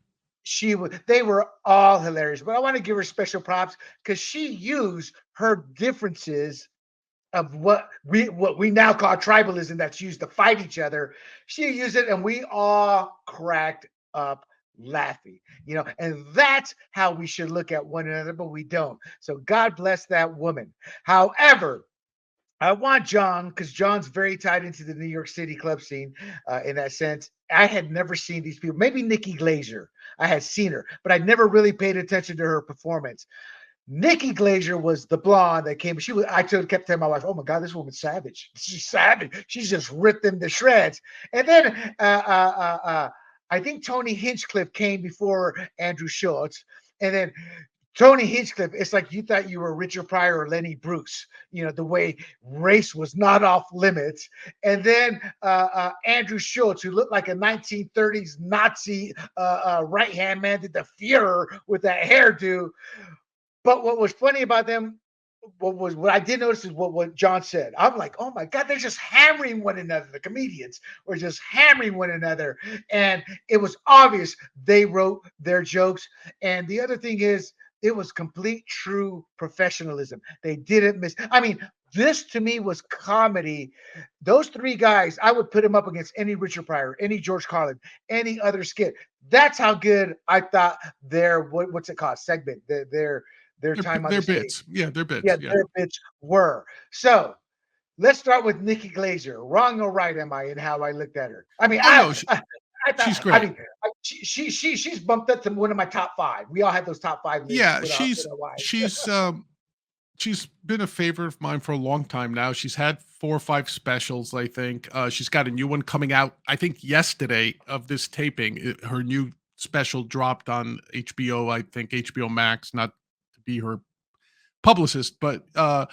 They were all hilarious, but I want to give her special props because she used her differences of what we now call tribalism that's used to fight each other. She used it, and we all cracked up laughing. And that's how we should look at one another, but we don't. So God bless that woman. However, I want John because John's very tied into the New York City club scene in that sense. I had never seen these people. Maybe Nikki Glazer. I had seen her, but I never really paid attention to her performance. Nikki Glazer was the blonde that came. Kept telling my wife, "Oh my God, this woman's savage. She's savage. She's just ripped them to shreds." And then I think Tony Hinchcliffe came before Andrew Schultz, and then Tony Hinchcliffe. It's like you thought you were Richard Pryor or Lenny Bruce. The way race was not off limits. And then Andrew Schultz, who looked like a 1930s Nazi right hand man, did the Fuhrer with that hairdo. But what was funny about them, what I did notice is what John said. I'm like, oh my God, they're just hammering one another. The comedians were just hammering one another. And it was obvious they wrote their jokes. And the other thing is, it was complete true professionalism. They didn't miss. I mean, this to me was comedy. Those three guys, I would put them up against any Richard Pryor, any George Carlin, any other skit. That's how good I thought their what's it called segment, their time on They're the stage. bits. Yeah, they're bits. Yeah, Yeah. their bits were. So let's start with Nikki Glazer. Wrong or right am I in how I looked at her? I mean, Oh no, I she's thought. I great. mean, she's bumped up to one of my top five. We all had those top five lists Yeah, with our wives. she's she's been a favorite of mine for a long time now. She's had 4 or 5 specials, I think. She's got a new one coming out, I think yesterday of this taping. Her new special dropped on HBO, I think HBO Max, not to be her publicist, but Oh,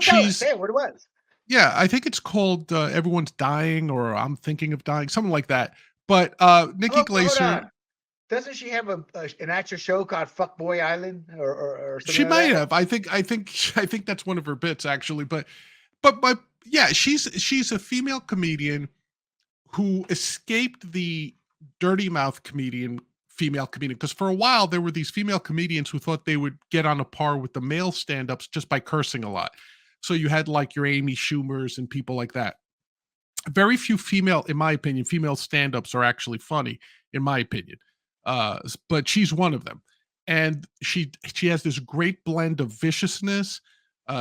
tell us. she's Say what it was. yeah, I think it's called Everyone's Dying or I'm Thinking of Dying, something like that. But Nikki Hold Glaser, on. Doesn't she have an actual show called Fuckboy Island or she something like might that? have. I think that's one of her bits actually, but my yeah, she's a female comedian who escaped the dirty mouth comedian female comedian because for a while there were these female comedians who thought they would get on a par with the male stand-ups just by cursing a lot. So you had like your Amy Schumers and people like that. Very few female, in my opinion, female stand-ups are actually funny, in my opinion. But she's one of them. And she has this great blend of viciousness,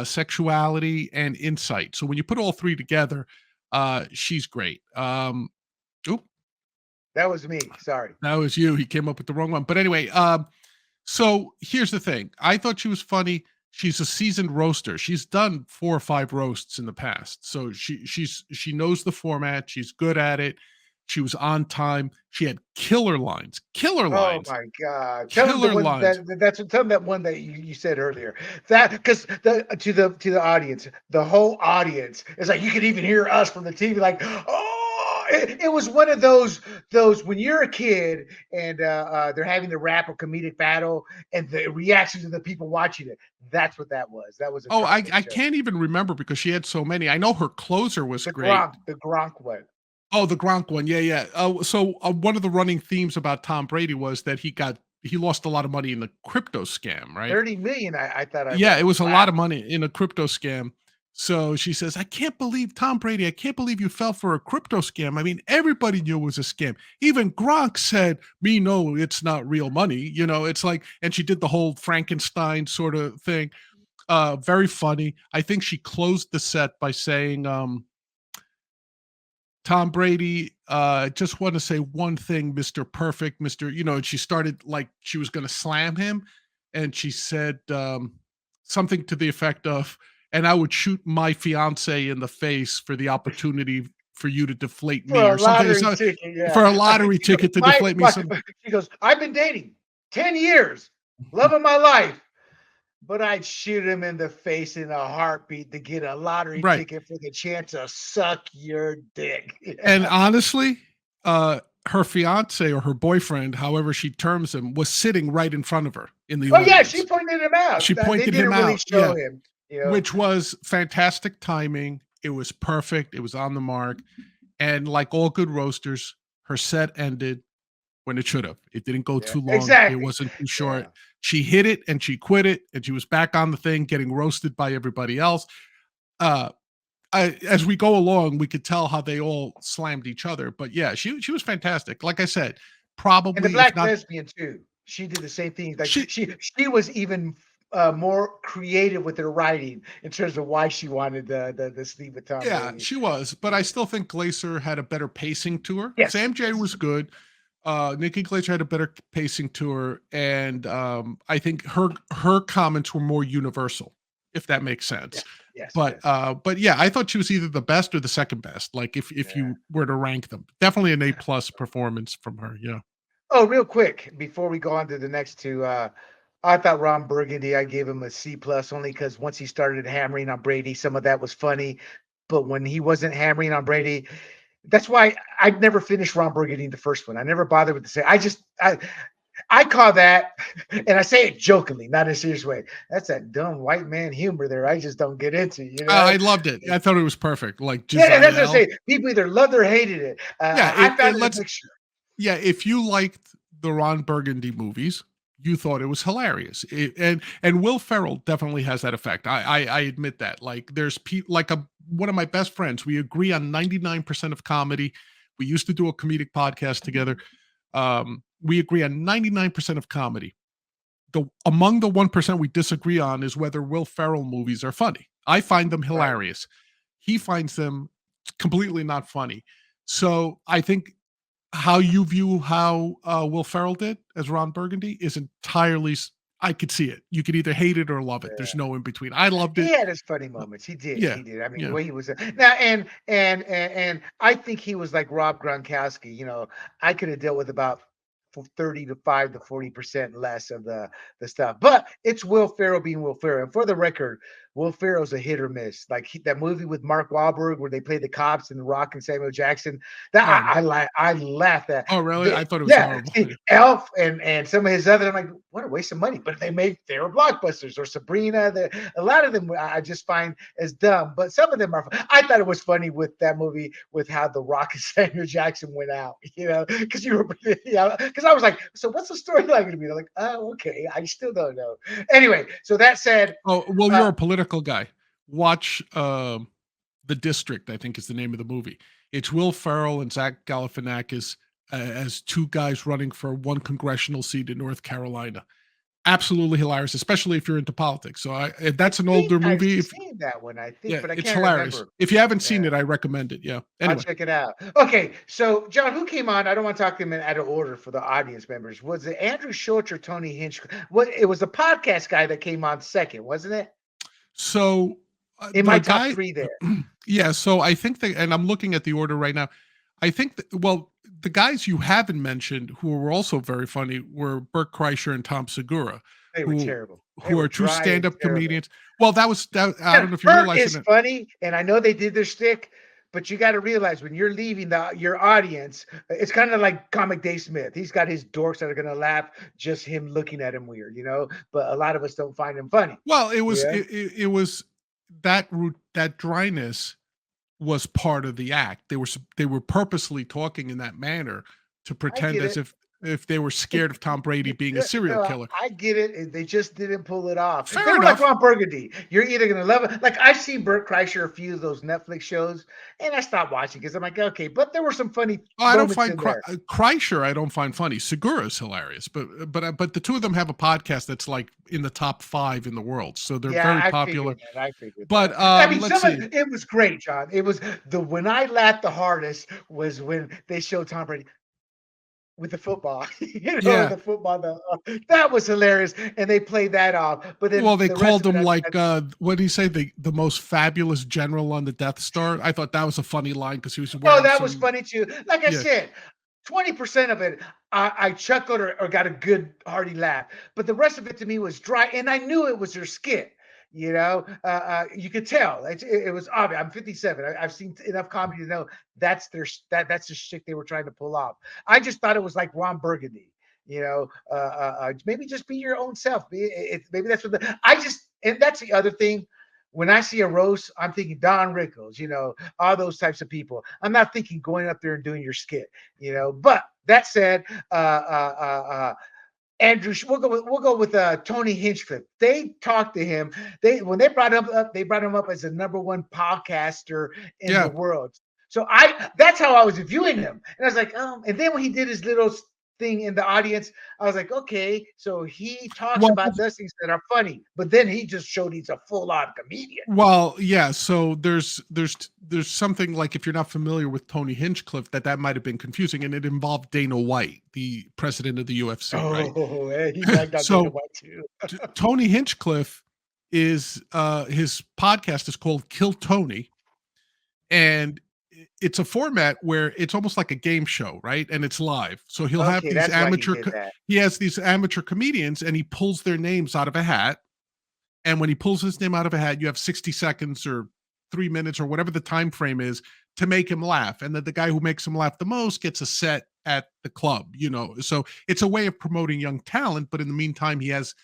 sexuality, and insight. So when you put all three together, she's great. Oop, That was me. Sorry. that was you. He came up with the wrong one. But anyway, so here's the thing. I thought she was funny. She's a seasoned roaster. She's done 4 or 5 roasts in the past. So she knows the format. She's good at it. She was on time. She had killer lines. Killer Oh lines. my God! Tell them the Killer one lines. tell them that one that you said earlier. That because the audience, the whole audience is like you could even hear us from the TV. Like, oh, it was one of those when you're a kid and they're having the rap or comedic battle and the reactions of the people watching it. That's what that was. That was a Oh, drop-in I show. can't even remember because she had so many. I know her closer was great. The Gronk one. Oh, the Gronk one. Yeah, yeah. So one of the running themes about Tom Brady was that he lost a lot of money in the crypto scam, right? 30 million. I thought I Yeah, it read. was a lot Wow. of money in a crypto scam. So she says, I can't believe Tom Brady, I can't believe you fell for a crypto scam. I mean, everybody knew it was a scam. Even Gronk said, me, no, it's not real money. You know, it's like, and she did the whole Frankenstein sort of thing. Very funny. I think she closed the set by saying, Tom Brady, just want to say one thing, Mr. Perfect, Mr. You know, and she started like she was going to slam him. And she said something to the effect of, and I would shoot my fiance in the face for the opportunity for you to deflate me For a or something. lottery ticket, yeah. For a lottery She goes, ticket to deflate me. Some she goes, I've been dating 10 years, love of my life, but I'd shoot him in the face in a heartbeat to get a lottery right. ticket for the chance to suck your dick. And honestly, her fiance or her boyfriend, however she terms him, was sitting right in front of her in the Oh, yeah, she audience. pointed him out. She They pointed him didn't really out. show Yeah. him, you know. Which was fantastic timing. It was perfect. It was on the mark. And like all good roasters, her set ended when it should have. It didn't go Yeah, too long. It exactly. wasn't too Yeah. short. She hit it and she quit it and she was back on the thing getting roasted by everybody else. Uh as we go along, we could tell how they all slammed each other. But yeah, she was fantastic. Like I said, And the probably if black not lesbian too. She did the same thing. Like she she was even more creative with her writing in terms of why she wanted the sleep with Tom yeah, Brady. she was, but I still think Glacier had a better pacing to her. Yes, Sam J yes, was good. Nikki Glacier had a better pacing to her, and I think her comments were more universal, if that makes sense. yes, yes, yes. But yeah, I thought she was either the best or the second best. Like if Yeah. you were to rank them, definitely an A+ performance from her. Yeah. Oh, real quick before we go on to the next two, I thought Ron Burgundy, I gave him a C plus only because once he started hammering on Brady, some of that was funny. But when he wasn't hammering on Brady, that's why I'd never finished Ron Burgundy the first one. I never bothered with the say. I call that, and I say it jokingly, not in a serious way. That's that dumb white man humor there. I just don't get into, you know. I loved it. I thought it was perfect. Like Yeah, and that's what I Giselle. say. People either loved or hated it. Yeah, I it found it a lets mixture. yeah, if you liked the Ron Burgundy movies, you thought it was hilarious. And Will Ferrell definitely has that effect. I admit that. Like there's like one of my best friends. We agree on 99% of comedy. We used to do a comedic podcast together. We agree on 99% of comedy. Among the 1% we disagree on is whether Will Ferrell movies are funny. I find them Right. hilarious. He finds them completely not funny. So I think how you view how Will Ferrell did as Ron Burgundy is entirely I could see it. You could either hate it or love it. There's no in between. I loved He it. had his funny moments. He did. Yeah. He did. I mean, the Yeah. way he was now, and I think he was like Rob Gronkowski. I could have dealt with about 30 to 40% less of the stuff. But it's Will Ferrell being Will Ferrell. And for the record, Will Ferrell's a hit or miss. Like that movie with Mark Wahlberg where they play the cops and The Rock and Samuel Jackson. That Oh, I laugh at. oh, really? I thought it was Yeah, horrible. see, Elf and some of his other. I'm like, what a waste of money. But they were blockbusters. Or Sabrina. A lot of them I just find as dumb. But some of them are. I thought it was funny with that movie with how The Rock and Samuel Jackson went out. Because because I was like, so what's the storyline going to be? They're like, oh, okay. I still don't know. Anyway, so that said, Oh, well, you're a political guy. Watch The District, I think is the name of the movie. It's Will Ferrell and Zach Galifianakis as two guys running for one congressional seat in North Carolina. Absolutely hilarious, especially if you're into politics. So that's an older I've movie. seen that one, I think, Yeah, but I it's can't hilarious. remember. If you haven't seen it, I recommend it. Yeah. I'll Anyway, check it out. Okay, so John, who came on? I don't want to talk to them in out of order for the audience members. Was it Andrew Schultz or Tony Hinch? It was the podcast guy that came on second, wasn't it? so In the my top guy, three there. yeah. So I think that, and I'm looking at the order right now. I think that, well, the guys you haven't mentioned who were also very funny were Burt Kreischer and Tom Segura, They were terrible. They who were are two dry and stand-up terrible. comedians. Well, that was that. I don't know if you Burt realize is funny, and I know they did their shtick, but you got to realize when you're leaving your audience, it's kind of like comic Dave Smith. He's got his dorks that are gonna laugh just him looking at him weird, But a lot of us don't find him funny. Well, it was Yeah. it was that dryness was part of the act. They were purposely talking in that manner to pretend as if they were scared of Tom Brady being a serial killer. I get it. They just didn't pull it off. Fair They were enough. like Ron Burgundy. You're either gonna love it. Like I've seen Burt Kreischer a few of those Netflix shows, and I stopped watching because I'm like, okay, but there were some funny Oh, I don't moments find in there. Kreischer. I don't find funny. Segura is hilarious, but the two of them have a podcast that's like in the top 5 in the world, so they're very popular. I figured But that. I mean, let's see. it was great, John. It was when I laughed the hardest was when they showed Tom Brady with the football, Yeah. the football. That was hilarious, and they played that off. But then, Well, they the called rest of him it, like what did he say? The most fabulous general on the Death Star. I thought that was a funny line because he was wearing. Oh, that was funny too. Like I Yeah. said, 20% of it I chuckled or got a good hearty laugh, but the rest of it to me was dry, and I knew it was their skit. You could tell it was obvious. I'm 57. I've seen enough comedy to know that's that's the shit they were trying to pull off. I just thought it was like Ron Burgundy. Maybe just be your own self. Maybe that's what and that's the other thing. When I see a roast, I'm thinking Don Rickles, all those types of people. I'm not thinking going up there and doing your skit, But that said, Andrew, we'll go with Tony Hinchcliffe. They talked to him. When they brought him up, they brought him up as the number one podcaster in the world. So that's how I was viewing him, and I was like, oh. And then when he did his little thing in the audience, I was like, okay, so he talks about those things that are funny, but then he just showed he's a full-on comedian. Well, yeah. So there's something like, if you're not familiar with Tony Hinchcliffe, that might have been confusing, and it involved Dana White, the president of the UFC. Oh, right? He backed on Dana White too. Tony Hinchcliffe is his podcast is called Kill Tony, and it's a format where it's almost like a game show, right? And it's live. So he'll have these he has these amateur comedians, and he pulls their names out of a hat. And when he pulls his name out of a hat, you have 60 seconds or 3 minutes or whatever the time frame is to make him laugh. And then the guy who makes him laugh the most gets a set at the club, So it's a way of promoting young talent, but in the meantime, he has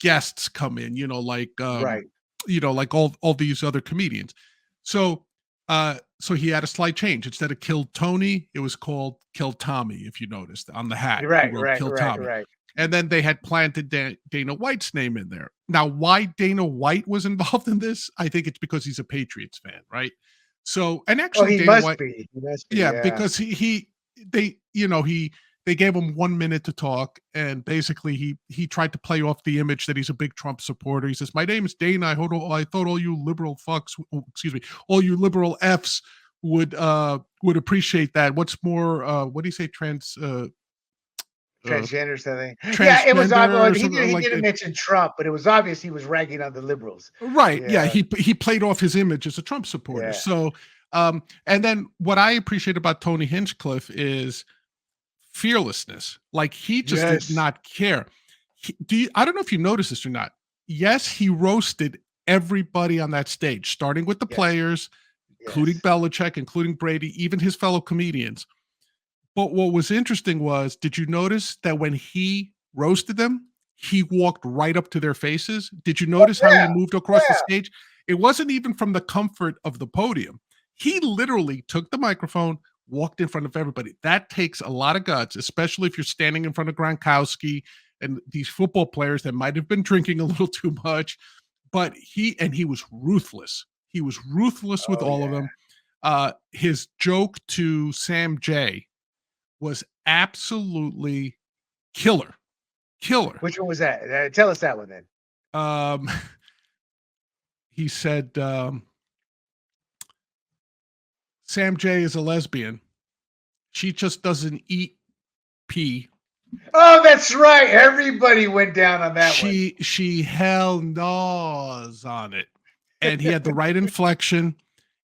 guests come in, like like all these other comedians. So he had a slight change. Instead of Kill Tony, it was called Kill Tommy, if you noticed on the hat. Right. And then they had planted Dana White's name in there. Now, why Dana White was involved in this, I think it's because he's a Patriots fan, right? So, and actually, Dana White, be. He must be. Yeah, because they gave him 1 minute to talk, and basically he tried to play off the image that he's a big Trump supporter. He says, "My name is Dana. I thought all you liberal fucks, all you liberal Fs would appreciate that. What's more, what do you say, transgender something. Yeah, it was transgender or obvious. something He like didn't that. mention Trump, but it was obvious he was ragging on the liberals. Right. Yeah. Yeah, He played off his image as a Trump supporter. yeah, So, and then what I appreciate about Tony Hinchcliffe is fearlessness. Like he just did yes, not care. I don't know if you noticed this or not. Yes, he roasted everybody on that stage, starting with the yes, players, including yes. Belichick, including Brady, even his fellow comedians. But what was interesting was, did you notice that when he roasted them, he walked right up to their faces? Did you notice how he Yeah, moved across the yeah. stage? It wasn't even from the comfort of the podium. He literally took the microphone, walked in front of everybody. That takes a lot of guts, especially if you're standing in front of Gronkowski and these football players that might have been drinking a little too much. But he was ruthless. He was ruthless with Oh all of yeah. them. His joke to Sam J was absolutely killer, killer. Which one was that? Tell us that one then. Um, he said, Sam J is a lesbian. She just doesn't eat pee. Oh, that's right. Everybody went down on that one. She hell gnaws on it. And he had the right inflection.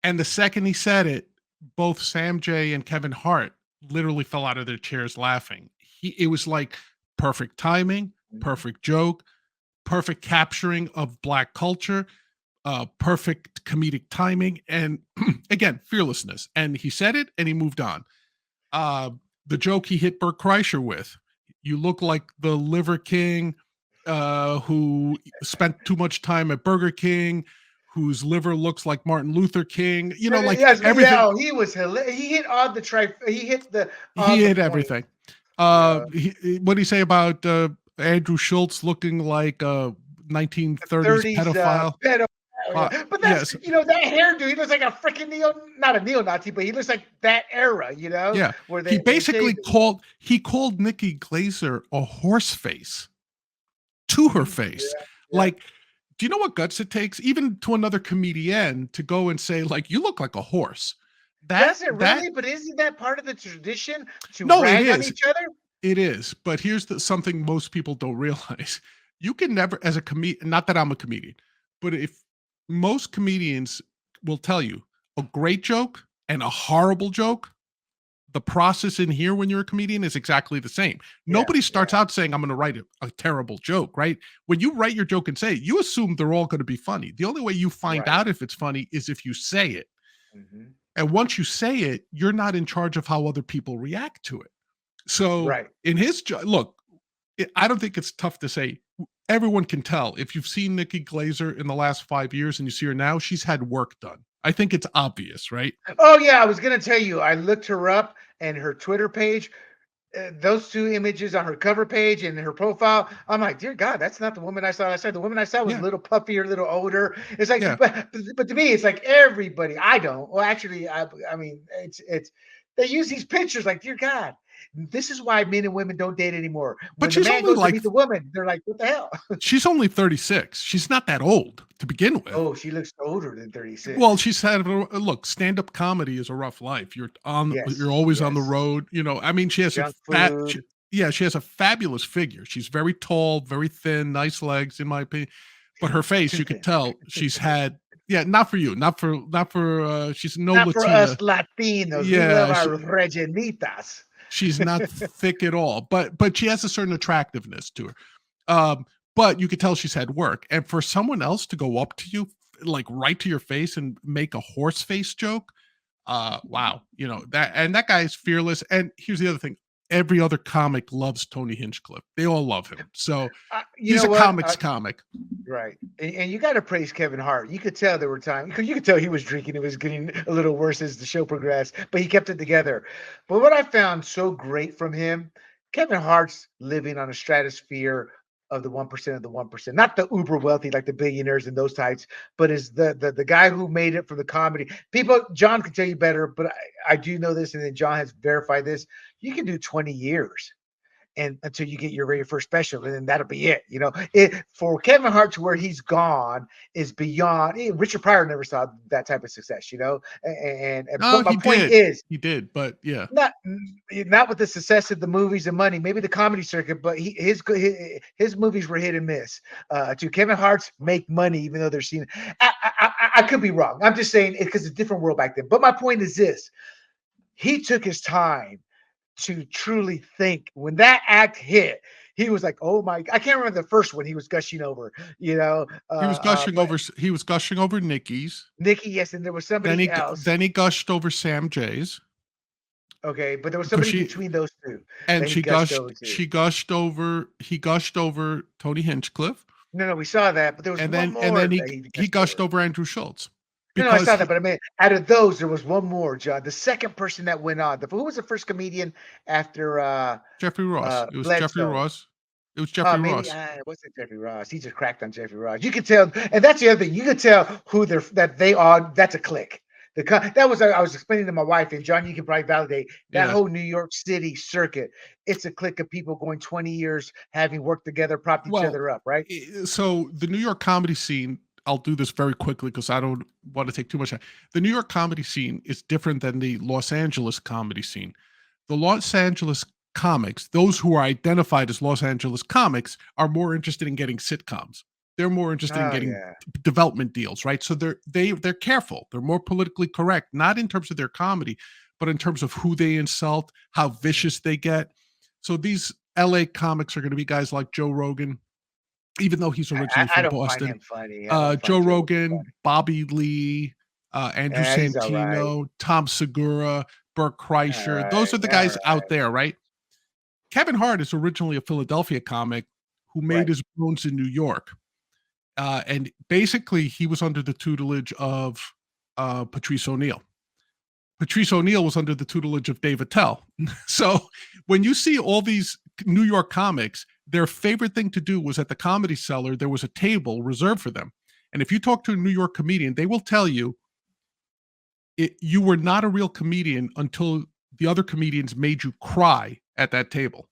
And the second he said it, both Sam J and Kevin Hart literally fell out of their chairs laughing. It was like perfect timing, Mhm. perfect joke, perfect capturing of black culture, perfect comedic timing, and again, fearlessness. And he said it and he moved on. Uh, the joke he hit Burt Kreischer with, you look like the Liver King who spent too much time at Burger King, whose liver looks like Martin Luther King, like Yes, yeah. everything. Oh, he was hilarious. He hit on the He hit the He on the hit point. everything. Yeah. What do you say about Andrew Schultz looking like a 1930s 30s pedophile? pedo. Oh, yeah. But that's Yes, that hairdo. He looks like a freaking not a neo-Nazi, but he looks like that era. yeah. Where He they basically shaved called Nikki Glazer a horse face to her him. face. Yeah, yeah. Like, do you know what guts it takes, even to another comedian, to go and say, like, you look like a horse? That Does it that really? But isn't that part of the tradition to no, it rag on is. each other? It is. But here's something most people don't realize. You can never, as a comedian, not that I'm a comedian, but if most comedians will tell you a great joke and a horrible joke, the process in here when you're a comedian is exactly the same. Yeah, Nobody yeah, starts out saying, I'm going to write a terrible joke, right? When you write your joke and say it, you assume they're all going to be funny. The only way you find right. out if it's funny is if you say it. Mhm. And once you say it, you're not in charge of how other people react to it. So Right. in his look, I don't think it's tough to say. Everyone can tell if you've seen Nikki Glazer in the last 5 years and you see her now, she's had work done. I think it's obvious, right? Oh yeah, I was gonna tell you. I looked her up and her Twitter page. Those two images on her cover page and her profile. I'm like, dear God, that's not the woman I saw. I said the woman I saw was a Yeah, little puffier, a little older. It's like, yeah. but to me, it's like everybody. I don't. Well, actually, I mean, it's they use these pictures like, dear God, this is why men and women don't date anymore. But When the man goes to meet the woman, they're like, what the hell? she's only 36. She's not that old to begin with. Oh, she looks older than Well, 36. she's had look, stand-up comedy is a rough life. You're Yes, always on the yes. road, I mean, she has a Junk food. yeah, she has a fabulous figure. She's very tall, very thin, nice legs in my opinion. But her face, Too you could thin. tell she's had yeah, not for you, not for she's no Not for us Latina. Latinos. We love Yeah, our rellenitas. she's not thick at all, but she has a certain attractiveness to her. Um, but you could tell she's had work. And for someone else to go up to you, like right to your face and make a horse face joke, wow, that guy is fearless. And here's the other thing. Every other comic loves Tony Hinchcliffe. They all love him. So You he's know a what? comics comic. Right. And you got to praise Kevin Hart. You could tell there were times because you could tell he was drinking. It was getting a little worse as the show progressed, but he kept it together. But what I found so great from him, Kevin Hart's living on a stratosphere of the 1% of the 1%, not the uber wealthy like the billionaires and those types, but is the guy who made it for the comedy. People, John can tell you better, but I do know this, and then John has verified this. You can do 20 years and until you get your very first special, and then that'll be it. It for Kevin Hart to where he's gone is beyond. Richard Pryor never saw that type of success. But Oh, my point is he did, but yeah, not with the success of the movies and money, maybe the comedy circuit, but his movies were hit and miss. To Kevin Hart's make money, even though they're seen. I could be wrong. I'm just saying it because it's a different world back then. But my point is this: he took his time to truly think. When that act hit, he was like, "Oh my!" I can't remember the first one he was gushing over. he was gushing over Nikki's. Nikki, yes, and there was somebody else. Then he gushed over Sam J's. Okay, but there was somebody between those two, and he gushed over Tony Hinchcliffe. No, we saw that, but there was one more. And then he gushed over Andrew Schultz. No, I saw that, but I mean, out of those, there was one more, John. The second person that went on. Who was the first comedian after Jeffrey Ross? It was Bledsoe? Jeffrey Ross. It was Jeffrey Ross. It wasn't Jeffrey Ross. He just cracked on Jeffrey Ross. You could tell, and that's the other thing. You could tell who they are. That's a clique. I was explaining to my wife, and John, you can probably validate that whole New York City circuit. It's a clique of people going 20 years, having worked together, propped each other up, right? So the New York comedy scene, I'll do this very quickly because I don't want to take too much time. The New York comedy scene is different than the Los Angeles comedy scene. The Los Angeles comics, those who are identified as Los Angeles comics, are more interested in getting sitcoms. They're more interested in getting development deals, right? So they're careful. They're more politically correct, not in terms of their comedy, but in terms of who they insult, how vicious they get. So these LA comics are going to be guys like Joe Rogan, even though he's originally from Boston. Joe Rogan, Bobby Lee, Andrew Santino, Tom Segura, Burt Kreischer. Those are the guys out there, right? Kevin Hart is originally a Philadelphia comic who made his bones in New York. And basically, he was under the tutelage of Patrice O'Neal. Patrice O'Neal was under the tutelage of Dave Attell. So when you see all these New York comics, their favorite thing to do was at the Comedy Cellar, there was a table reserved for them. And if you talk to a New York comedian, they will tell you you were not a real comedian until the other comedians made you cry at that table.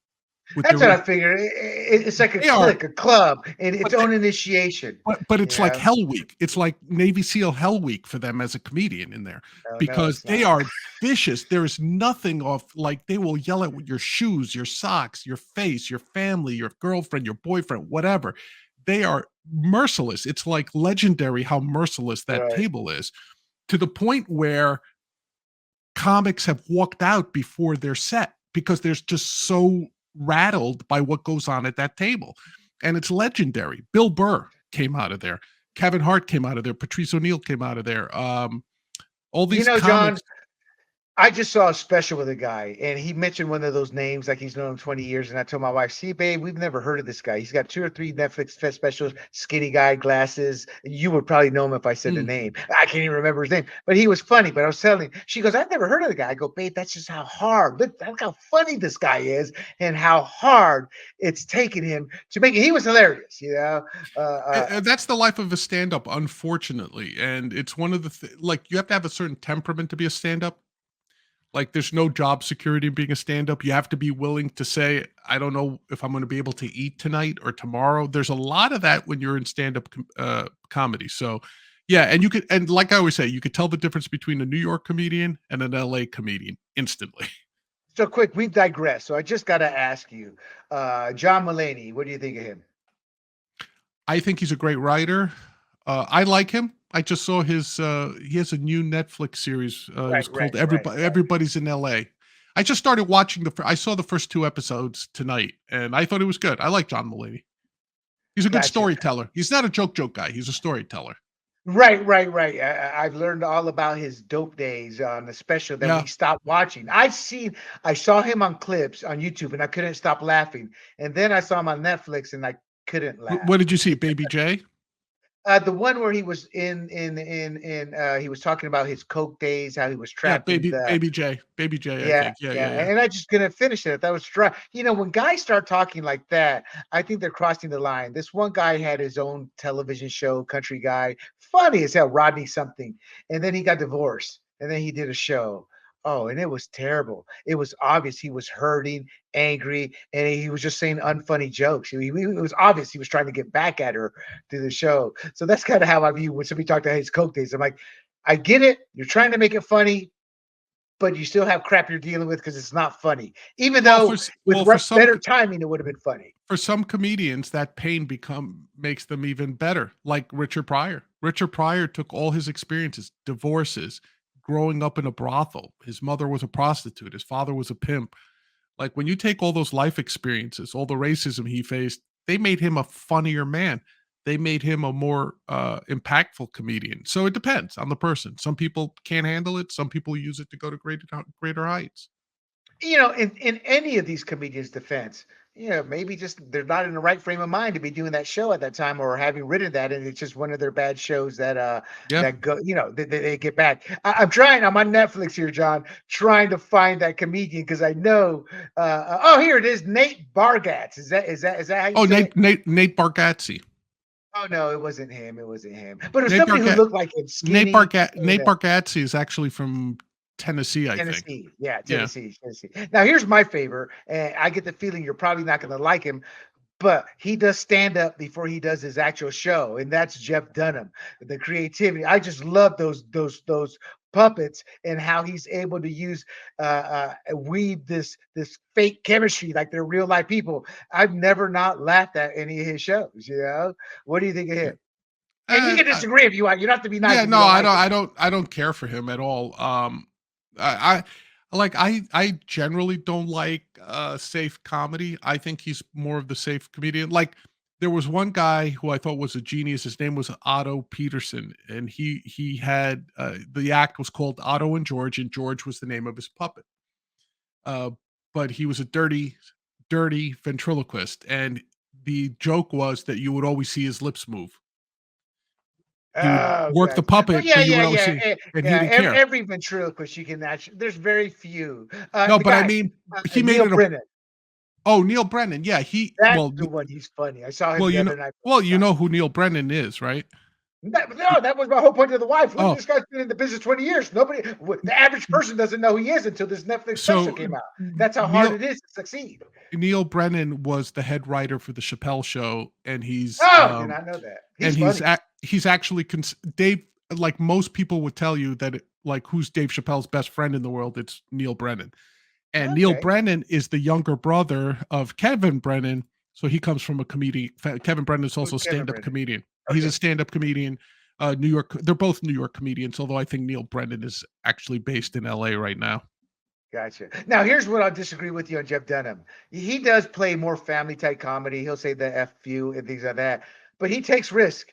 That's what I figured. It's like a clique, a club, and its own initiation. But it's like Hell Week. It's like Navy SEAL Hell Week for them as a comedian in there, because they are vicious. There is nothing off. Like, they will yell at your shoes, your socks, your face, your family, your girlfriend, your boyfriend, whatever. They are merciless. It's like legendary how merciless that table is, to the point where comics have walked out before their set because they're just so rattled by what goes on at that table. And it's legendary. Bill Burr came out of there. Kevin Hart came out of there. Patrice O'Neal came out of there. All these comics. John, I just saw a special with a guy, and he mentioned one of those names like he's known him 20 years. And I told my wife, "See, babe, we've never heard of this guy. He's got 2 or 3 Netflix specials. Skinny guy, glasses. You would probably know him if I said the name. I can't even remember his name, but he was funny." But I was telling, she goes, "I've never heard of the guy." I go, "Babe, that's just how hard. Look how funny this guy is, and how hard it's taken him to make it." He was hilarious, That's the life of a stand-up, unfortunately, and it's one of the like, you have to have a certain temperament to be a stand-up. Like, there's no job security in being a stand-up. You have to be willing to say, I don't know if I'm going to be able to eat tonight or tomorrow. There's a lot of that when you're in stand-up comedy. So, yeah, and like I always say, you could tell the difference between a New York comedian and an LA comedian instantly. So quick, we've digressed. So I just got to ask you, John Mulaney, what do you think of him? I think he's a great writer. I like him. I just saw his he has a new Netflix series. It's called Everybody's in LA. I just started watching I saw the first 2 episodes tonight, and I thought it was good. I like John Mulaney. He's a good storyteller. He's not a joke guy. He's a storyteller. Right. I've learned all about his dope days on the special that we stopped watching. I saw him on clips on YouTube, and I couldn't stop laughing. And then I saw him on Netflix, and I couldn't laugh. What did you see, Baby J? The one where he was he was talking about his coke days, how he was trapped. Baby J. Yeah. And I just couldn't finish it. That was dry. When guys start talking like that, I think they're crossing the line. This one guy had his own television show, country guy, funny as hell, Rodney something, and then he got divorced, and then he did a show. Oh, and it was terrible. It was obvious he was hurting, angry, and he was just saying unfunny jokes. It was obvious he was trying to get back at her through the show. So that's kind of how I view when somebody talked about his Coke days. I'm like, I get it. You're trying to make it funny, but you still have crap you're dealing with because it's not funny. Even Well, though with for some better timing, it would have been funny. comedians, that pain makes them even better. Like Richard Pryor. Richard Pryor took all his experiences, divorces, growing up in a brothel. His mother was a prostitute. His father was a pimp. Like when you take all those life experiences, all the racism he faced, they made him a funnier man. They made him a more impactful comedian. So it depends on the person. Some people can't handle it. Some people use it to go to greater heights. In any of these comedians' defense, maybe just they're not in the right frame of mind to be doing that show at that time or having written that, and it's just one of their bad shows Yeah. that go, they get back. I'm trying. I'm on Netflix here, John, trying to find that comedian because I know. Oh, here it is, Nate Bargatze. Is that how you Oh, say it? Nate Bargatze. Oh no, it wasn't him. It wasn't him. But it was Nate somebody who Bargatze. looked like him, skinny. Nate Bargatze is actually from Tennessee, I think. Tennessee. Yeah, Yeah. Tennessee. Now, here's my favor, and I get the feeling you're probably not going to like him, but he does stand up before he does his actual show, and that's Jeff Dunham. The creativity. I just love those puppets and how he's able to use weave this fake chemistry like they're real life people. I've never not laughed at any of his shows. What do you think of Yeah. him? And you can I, disagree if you want. You don't have to be nice yeah, if you no, don't like him. I don't care for him at all. I generally don't like safe comedy. I think he's more of the safe comedian. Like there was one guy who I thought was a genius. His name was Otto Peterson, and he had the act was called Otto and George was the name of his puppet. Uh, but he was a dirty ventriloquist, and the joke was that you would always see his lips move. He would Oh, work the guys. Well, puppet, yeah, but you yeah, would always yeah, see, and he yeah. didn't care. Every ventriloquist you can actually. There's very few. No, The but I guy, mean, he made Neil it a Brennan. oh, Neil Brennan. Yeah, That's the one. He's funny. I saw him well, the other night for the you first time. know who Neil Brennan is, right? No, that was my whole point to the wife. Look, Oh, this guy's been in the business 20 years. The average person doesn't know who he is until this Netflix special so came out. That's how hard Neil it is to succeed. Neil Brennan was the head writer for the Chappelle Show, and Oh, did not know that. He's funny. he's actually Dave. Like most people would tell you that like who's Dave Chappelle's best friend in the world, it's Neil Brennan. And Neil Okay. Brennan is the younger brother of Kevin Brennan. So he comes from a comedian. Kevin Brennan is also a Who's Kevin stand-up Brennan? comedian. He's a Okay. stand-up comedian. New York. They're both New York comedians, although I think Neil Brennan is actually based in LA right now. Gotcha. Now, here's what I'll disagree with you on Jeff Dunham. He does play more family type comedy. He'll say the F you and things like that, but he takes risk.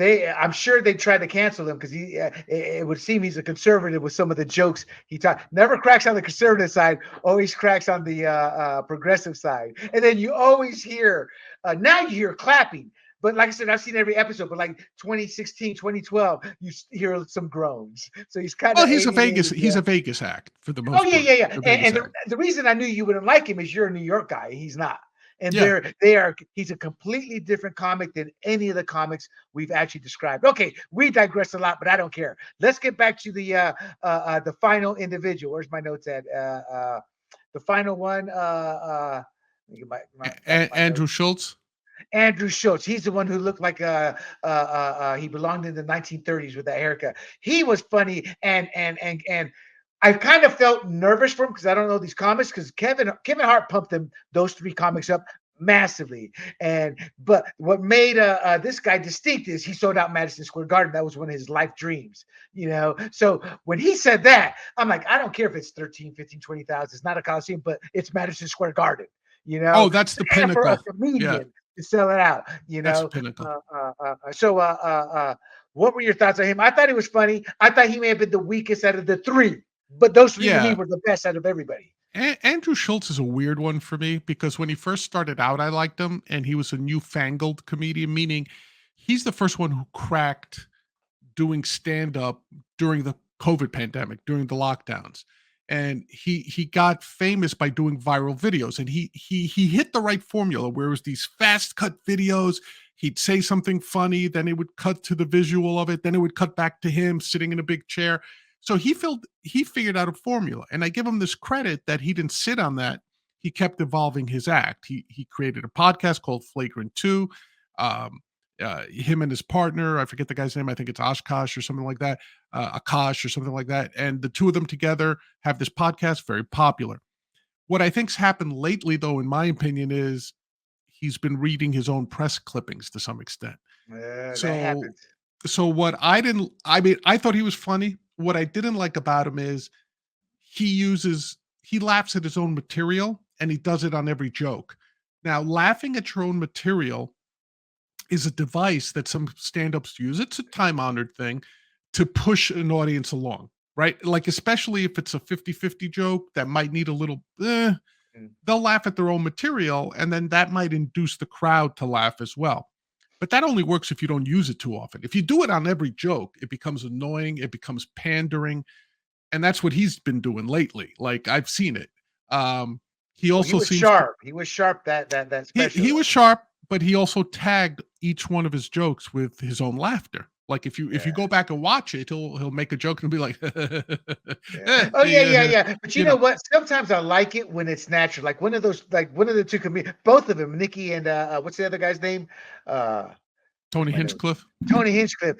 I'm sure they tried to cancel him because it would seem he's a conservative with some of the jokes he taught. Never cracks on the conservative side, always cracks on the progressive side. And then you always hear, now you hear clapping. But like I said, I've seen every episode, but like 2016, 2012, you hear some groans. So he's kind Well, of alienated. he's a Vegas act for the Oh most yeah, part. yeah, yeah. A And, Vegas and act. the reason I knew you wouldn't like him is you're a New York guy. He's not. And Yeah. he's a completely different comic than any of the comics we've actually described. Okay, we digress a lot, but I don't care. Let's get back to the final individual. Where's my notes at? The final one. Let me get back to my Andrew notes. Schultz. Andrew Schultz. He's the one who looked like he belonged in the 1930s with that haircut. He was funny, and I kind of felt nervous for him because I don't know these comics because Kevin Hart pumped those three comics up massively. But what made this guy distinct is he sold out Madison Square Garden. That was one of his life dreams, So when he said that, I'm like, I don't care if it's 13, 15, 20,000. It's not a Coliseum, but it's Madison Square Garden, Oh, that's the And for a pinnacle. Yeah, comedian to sell it out, that's the pinnacle. What were your thoughts on him? I thought he was funny. I thought he may have been the weakest out of the three, but those three to me Yeah. were the best out of everybody. Andrew Schultz is a weird one for me because when he first started out, I liked him, and he was a newfangled comedian, meaning he's the first one who cracked doing stand up during the COVID pandemic, during the lockdowns. And he got famous by doing viral videos, and he hit the right formula where it was these fast cut videos. He'd say something funny, then it would cut to the visual of it, then it would cut back to him sitting in a big chair. So he figured out a formula, and I give him this credit that he didn't sit on that. He kept evolving his act. He created a podcast called Flagrant 2. Um, him and his partner, I forget the guy's name. I think it's Oshkosh or something like that, Akash or something like that. And the two of them together have this podcast, very popular. What I think's happened lately, though, in my opinion, is he's been reading his own press clippings to some extent. That So happens. so what I didn't I mean, I thought he was funny. What I didn't like about him is he laughs at his own material and he does it on every joke. Now, laughing at your own material is a device that some stand-ups use. It's a time-honored thing to push an audience along, right? Like, especially if it's a 50-50 joke that might need a little they'll laugh at their own material, and then that might induce the crowd to laugh as well. But that only works if you don't use it too often. If you do it on every joke, it becomes annoying, it becomes pandering, and that's what he's been doing lately. Like, I've seen it. He Well, he also was seems to sharp. He was sharp that special. he was sharp, but he also tagged each one of his jokes with his own laughter. Like, if you Yeah. go back and watch it, he'll make a joke and be like, Yeah. Oh yeah. But you you know know, what? Sometimes I like it when it's natural. Like one of those, like one of the two comedians, both of them, Nikki and what's the other guy's name? What's Tony my name? Hinchcliffe. Tony Hinchcliffe.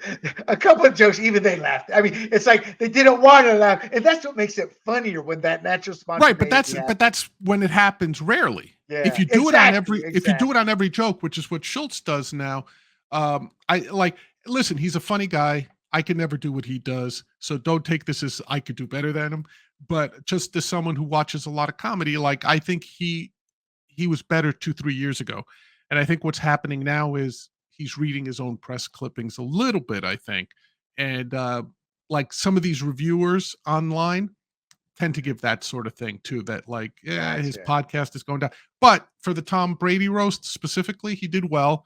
A couple of jokes, even they laughed. I mean, it's like they didn't want to laugh, and that's what makes it funnier when that natural Right, spontaneity but happens. that's when it happens rarely. Yeah, If you do it on exactly, every if you do it exactly. on every joke, which is what Schultz does now, I like listen, he's a funny guy. I can never do what he does. So don't take this as I could do better than him. But just as someone who watches a lot of comedy, like I think he was better 2, 3 years ago. And I think what's happening now is he's reading his own press clippings a little bit, I think. And like some of these reviewers online tend to give that sort of thing too, that like, yeah, his Gotcha. podcast is going down. But for the Tom Brady roast specifically, he did well.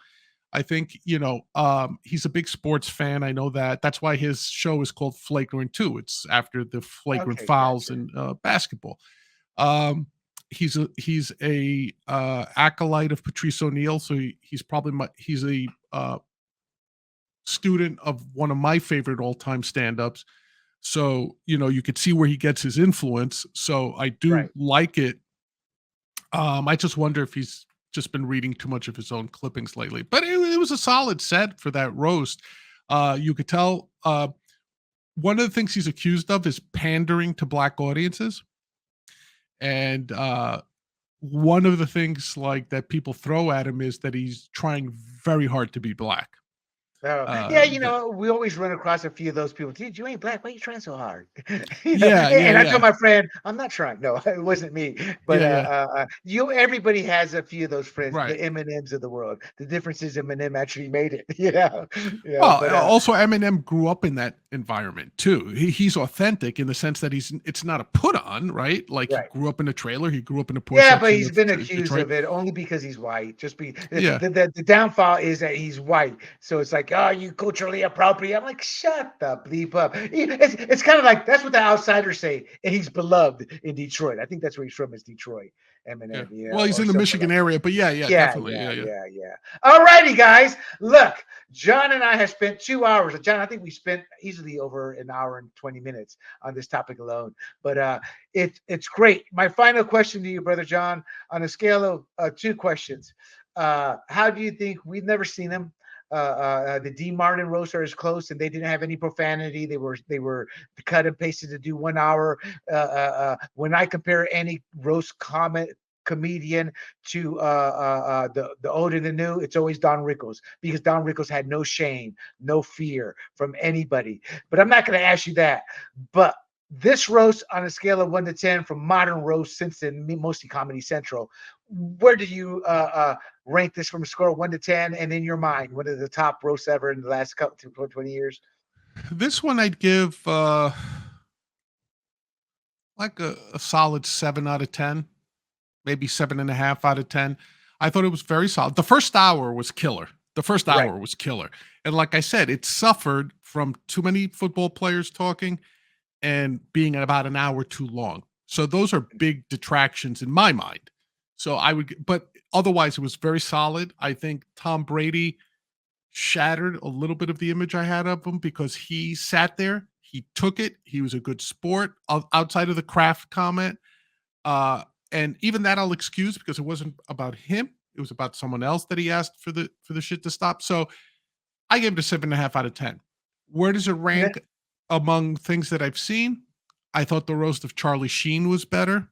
I think, he's a big sports fan. I know that. That's why his show is called Flagrant 2. It's after the flagrant Okay, fouls gotcha. in basketball. Um, he's a acolyte of Patrice O'Neill, so he's probably he's a student of one of my favorite all-time stand-ups. So, you could see where he gets his influence. So I do Right. like it. I just wonder if he's just been reading too much of his own clippings lately. But it was a solid set for that roast. You could tell one of the things he's accused of is pandering to black audiences. And one of the things like that people throw at him is that he's trying very hard to be black. Oh, yeah, That we always run across a few of those people. Dude, you ain't black. Why you trying so hard? Yeah, yeah, And I told yeah. my friend, I'm not trying. No, it wasn't me. But Yeah, yeah. everybody has a few of those friends, the Right. M&Ms of the world. The difference is Eminem actually made it. Yeah. Well, But also Eminem grew up in that environment too. He's authentic in the sense that it's not a put on, right? Like he right. grew up in a trailer, he grew up in a poor Yeah, but section he's of been accused Detroit. of it only because he's white. Just be Yeah, the downfall is that he's white. So it's like, oh, you culturally appropriate. I'm like, shut the bleep up. It's kind of like that's what the outsiders say. And he's beloved in Detroit. I think that's where he's from is Detroit, yeah. Eminem, Well, he's or in the something Michigan like that. area, but yeah, Yeah, definitely. yeah, Yeah, yeah. yeah, yeah. All righty, guys. Look, John and I have spent 2 hours. John, I think we spent easily over an hour and 20 minutes on this topic alone. But it's great. My final question to you, brother John, on a scale of two questions. How do you think we've never seen them? The D Martin roast are as close, and they didn't have any profanity. They were cut and pasted to do 1 hour. When I compare any roast comment comedian to the old and the new, it's always Don Rickles because Don Rickles had no shame, no fear from anybody. But I'm not going to ask you that. But this roast on a scale of 1 to 10 from modern roast since then, mostly Comedy Central, where do you rank this from a score of 1 to 10? And in your mind, one of the top roasts ever in the last couple 20 years? This one I'd give like a solid 7 out of 10, maybe 7.5 out of 10. I thought it was very solid. The first hour was killer. The first Right. hour was killer. And like I said, it suffered from too many football players talking and being about an hour too long. So those are big detractions in my mind. So but otherwise it was very solid. I think Tom Brady shattered a little bit of the image I had of him because he sat there. He took it. He was a good sport outside of the craft comment. Uh, and even that I'll excuse because it wasn't about him. It was about someone else that he asked for the shit to stop. So I gave it a 7.5 out of 10. Where does it And then, rank among things that I've seen? I thought the roast of Charlie Sheen was better.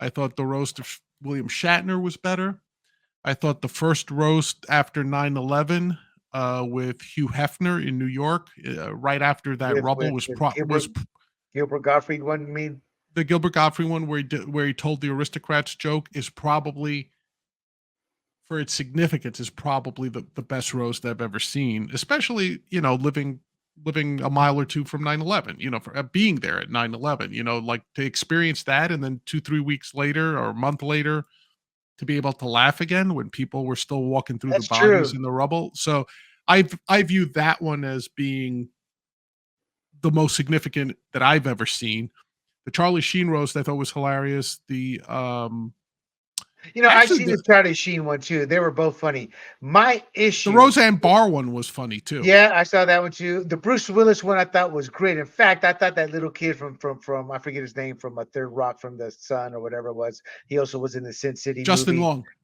I thought the roast of William Shatner was better. I thought the first roast after 9/11 with Hugh Hefner in New York, right after that rubble was with Gilbert Gottfried one, you mean? the Gilbert Gottfried one where he told the aristocrats joke is probably for its significance is probably the best roast I've ever seen, especially, living a mile or two from 9/11, for being there at 9/11, like to experience that and then 2, 3 weeks later or a month later to be able to laugh again when people were still walking through the That's bodies true. in the rubble. So I view that one as being the most significant that I've ever seen. The Charlie Sheen roast I thought was hilarious. I've Actually seen the Charlie Sheen one too. They were both funny. My the issue, Roseanne Barr one was funny too. yeah, I saw that one too. The Bruce Willis one I thought was great. In fact, I thought that little kid from I forget his name from a Third Rock from the Sun or whatever it was. He also was in the Sin City movie.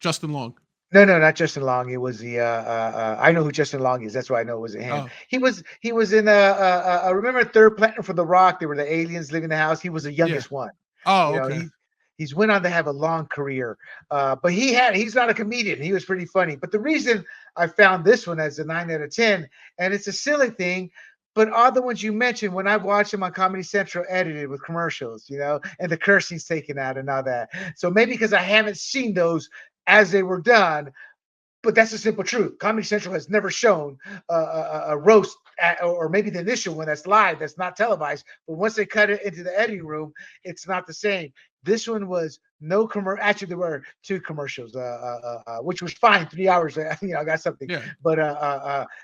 Justin Long. No, no, not Justin Long. It was the I know who Justin Long is. That's why I know it wasn't him. Oh, He was in I remember Third Planet from the Rock. They were the aliens living in the house. He was the yeah. youngest one. Oh, You know, okay. he's went on to have a long career. But he's not a comedian. He was pretty funny. But the reason I found this one as a 9 out of 10, and it's a silly thing, but all the ones you mentioned, when I watched them on Comedy Central edited with commercials, and the cursing's taken out and all that. So maybe because I haven't seen those as they were done, but that's the simple truth. Comedy Central has never shown a roast, or maybe the initial one that's live, that's not televised. But once they cut it into the editing room, it's not the same. This one was no commercial. Actually, there were two commercials, which was fine. 3 hours, I got something. Yeah. But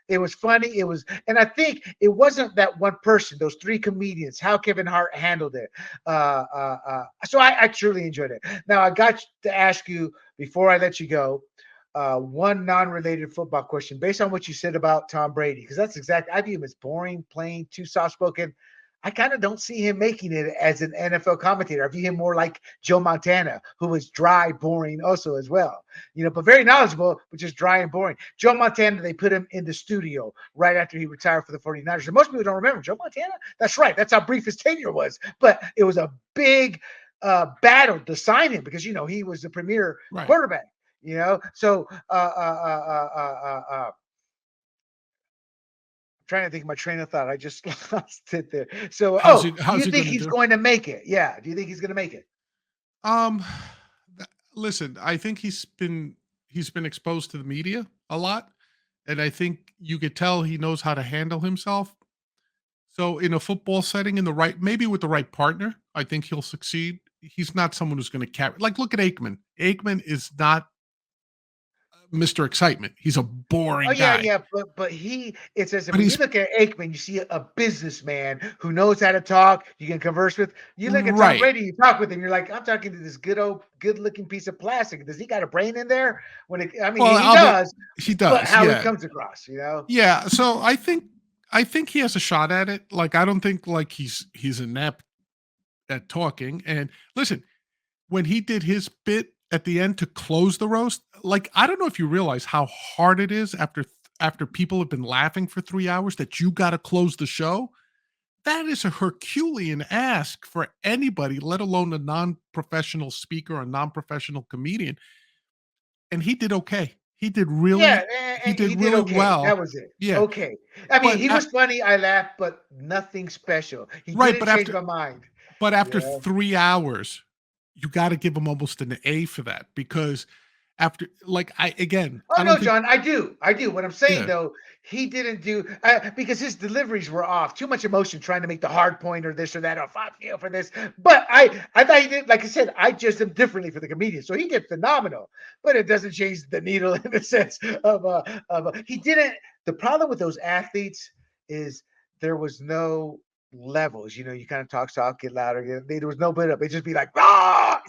it was funny. It was, and I think it wasn't that one person. Those three comedians, how Kevin Hart handled it. So I truly enjoyed it. Now I got to ask you before I let you go, one non-related football question based on what you said about Tom Brady, because that's exactly, I view him as boring, plain, too soft-spoken. I kind of don't see him making it as an NFL commentator. I view him more like Joe Montana, who was dry, boring also as well, but very knowledgeable, but just dry and boring. Joe Montana, they put him in the studio right after he retired for the 49ers. And most people don't remember Joe Montana. That's right. That's how brief his tenure was. But it was a big battle to sign him because, he was the premier Right. quarterback. So trying to think of my train of thought. I just lost it there. So, do How's you he think gonna he's do? going to make it? Yeah. Do you think he's going to make it? Um, listen, I think he's been exposed to the media a lot, and I think you could tell he knows how to handle himself. So in a football setting, in the right, maybe with the right partner, I think he'll succeed. He's not someone who's going to carry. Like, look at Aikman. Aikman is not Mr. Excitement. He's a Oh boring yeah, guy, yeah, but it's as if but when you he's look at Aikman, you see a businessman who knows how to talk. You can converse with. You look at Tom right. Brady, you talk with him. You're like, I'm talking to this good-looking piece of plastic. Does he got a brain in there? I mean, Well, he does, he but does. how he Yeah, comes across. yeah. So I think he has a shot at it. Like, I don't think like he's inept at talking. And listen, when he did his bit at the end to close the roast, like, I don't know if you realize how hard it is after people have been laughing for 3 hours that you got to close the show. That is a Herculean ask for anybody, let alone a non-professional speaker or non-professional comedian. And he did okay. Yeah, He did he did really okay. That well. was it. Yeah. Okay. I mean, But he was funny. I laughed, but nothing special. He right, didn't change my mind. but You after know. 3 hours, you got to give him almost an A for that because after, like, Oh I don't no, think, John, I do. I do. What I'm saying yeah. though, he didn't do because his deliveries were off. Too much emotion trying to make the hard point or this or that or fuck you for this. But I thought he did. Like I said, I judged him differently for the comedian, so he did phenomenal. But it doesn't change the needle in the sense of he didn't. The problem with those athletes is there was no levels. You kind of talk, get louder. There was no build up. It just be like ah,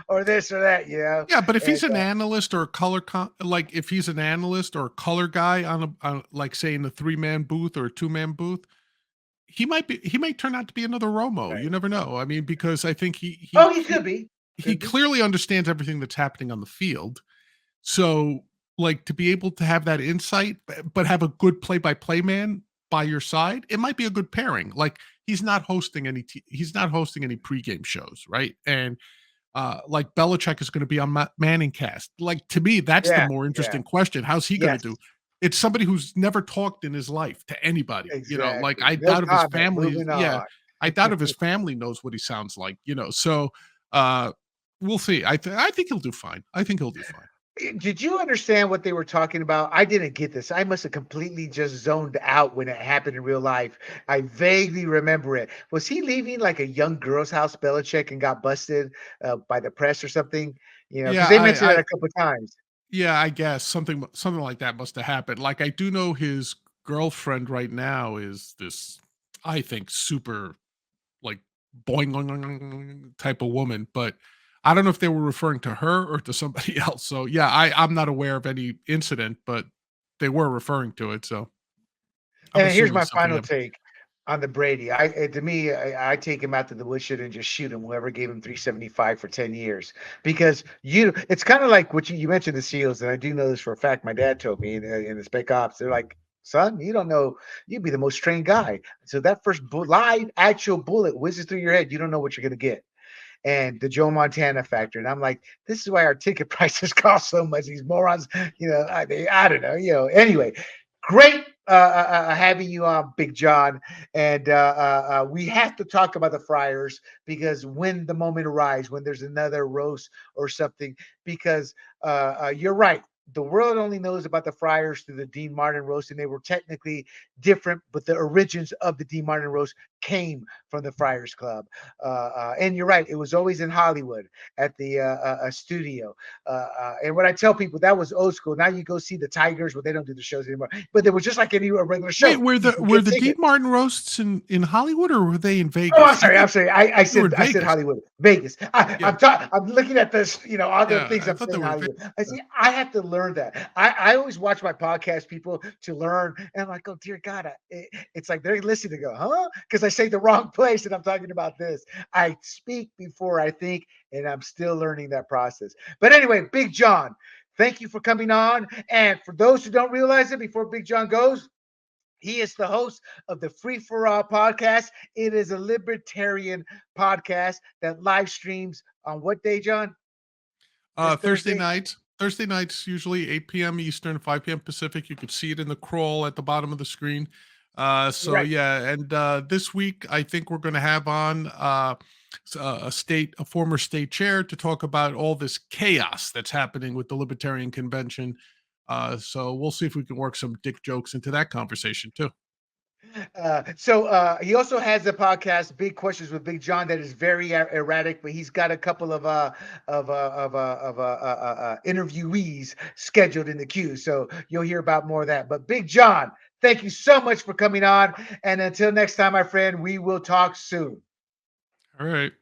or this or that. Yeah, but if And he's an analyst or a like if he's an analyst or a color guy on like say in a 3-man booth or a 2-man booth, he might turn out to be another Romo. Right. You never know. I mean, because I think Oh, he could be. he Could be. clearly understands everything that's happening on the field. So, like, to be able to have that insight, but have a good play-by-play man by your side, it might be a good pairing. Like, he's not hosting any pregame shows, right? And like Belichick is going to be on Manning cast. Like, to me, that's the Yeah. more Yeah. interesting question. How's he going to Yes. do? It's somebody who's never talked in his life to anybody. Like, Exactly. I No doubt if his comment. family, Moving yeah, on. I doubt if his family knows what he sounds like. So uh, we'll see. I think he'll do fine. I think he'll do fine. Did you understand what they were talking about? I didn't get this. I must have completely just zoned out when it happened in real life. I vaguely remember it. Was he leaving like a young girl's house, Belichick, and got busted by the press or something? Because Yeah, they mentioned it a couple of times. yeah, I guess something like that must have happened. Like, I do know his girlfriend right now is this, I think, super like boing, boing, boing, boing, boing type of woman, but I don't know if they were referring to her or to somebody else. So yeah, I'm not aware of any incident, but they were referring to it. So I'm And here's assuming my something final happened. take on the Brady. To me, I take him out to the woodshed and just shoot him. Whoever gave him 375 for 10 years, because it's kind of like what you mentioned the SEALs, and I do know this for a fact. My dad told me in the Spec Ops, they're like, son, you don't know, you'd be the most trained guy. So that first live actual bullet whizzes through your head, you don't know what you're gonna get. And the Joe Montana factor. And I'm like, this is why our ticket prices cost so much. These morons, I don't know, Anyway, great having you on, Big John. And we have to talk about the Friars because when the moment arrives, when there's another roast or something, because you're right. The world only knows about the Friars through the Dean Martin roast, and they were technically different, but the origins of the Dean Martin roast came from the Friars Club. And you're right, it was always in Hollywood at the studio. And when I tell people that was old school, now you go see the Tigers, but they don't do the shows anymore. But they were just like any regular Wait, show. were You the could get Dean tickets. Martin roasts in Hollywood, or were they in Oh, Vegas? I'm I sorry. I'm thought sorry. I they were in said Vegas. Hollywood, Vegas. Yeah, I'm looking at this. All the yeah, things I I'm thought they saying were in Vegas. Hollywood. I see. I have to learn that. I always watch my podcast people to learn, and I'm like, oh dear God, it's like they're listening to go, huh? Because I say the wrong place, and I'm talking about this. I speak before I think, and I'm still learning that process. But anyway, Big John, thank you for coming on. And for those who don't realize it, before Big John goes. He is the host of the Free for All podcast. It is a libertarian podcast that live streams on what day, John? This Thursday Thursday? nights. Thursday nights, usually 8 p.m. Eastern, 5 p.m. Pacific. You can see it in the crawl at the bottom of the screen. So Right. yeah, and this week I think we're going to have on a former state chair to talk about all this chaos that's happening with the Libertarian Convention. So we'll see if we can work some dick jokes into that conversation too. So he also has a podcast, Big Questions with Big John, that is very erratic, but he's got a couple of interviewees scheduled in the queue. So you'll hear about more of that. But Big John, thank you so much for coming on. And until next time, my friend, we will talk soon. All right.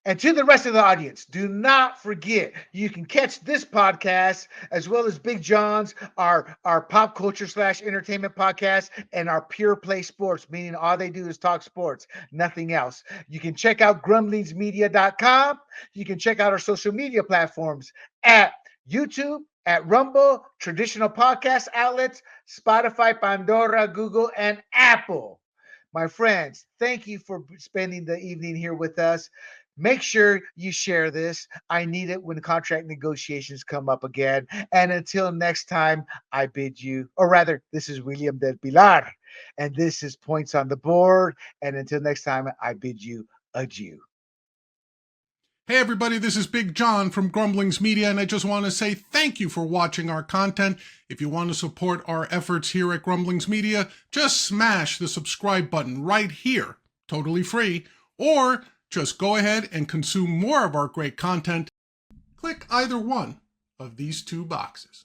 And to the rest of the audience, do not forget you can catch this podcast as well as Big John's, our pop culture / entertainment podcast, and our pure play sports, meaning all they do is talk sports, nothing else. You can check out grumblingsmedia.com. You can check out our social media platforms at YouTube, at Rumble, traditional podcast outlets, Spotify, Pandora, Google, and Apple. My friends, thank you for spending the evening here with us. Make sure you share this. I need it when contract negotiations come up again. And until next time, I bid you, or rather, this is William del Pilar, and this is Points on the Board. And until next time, I bid you adieu. Hey everybody, this is Big John from Grumblings Media, and I just want to say thank you for watching our content. If you want to support our efforts here at Grumblings Media, just smash the subscribe button right here, totally free, or just go ahead and consume more of our great content. Click either one of these two boxes.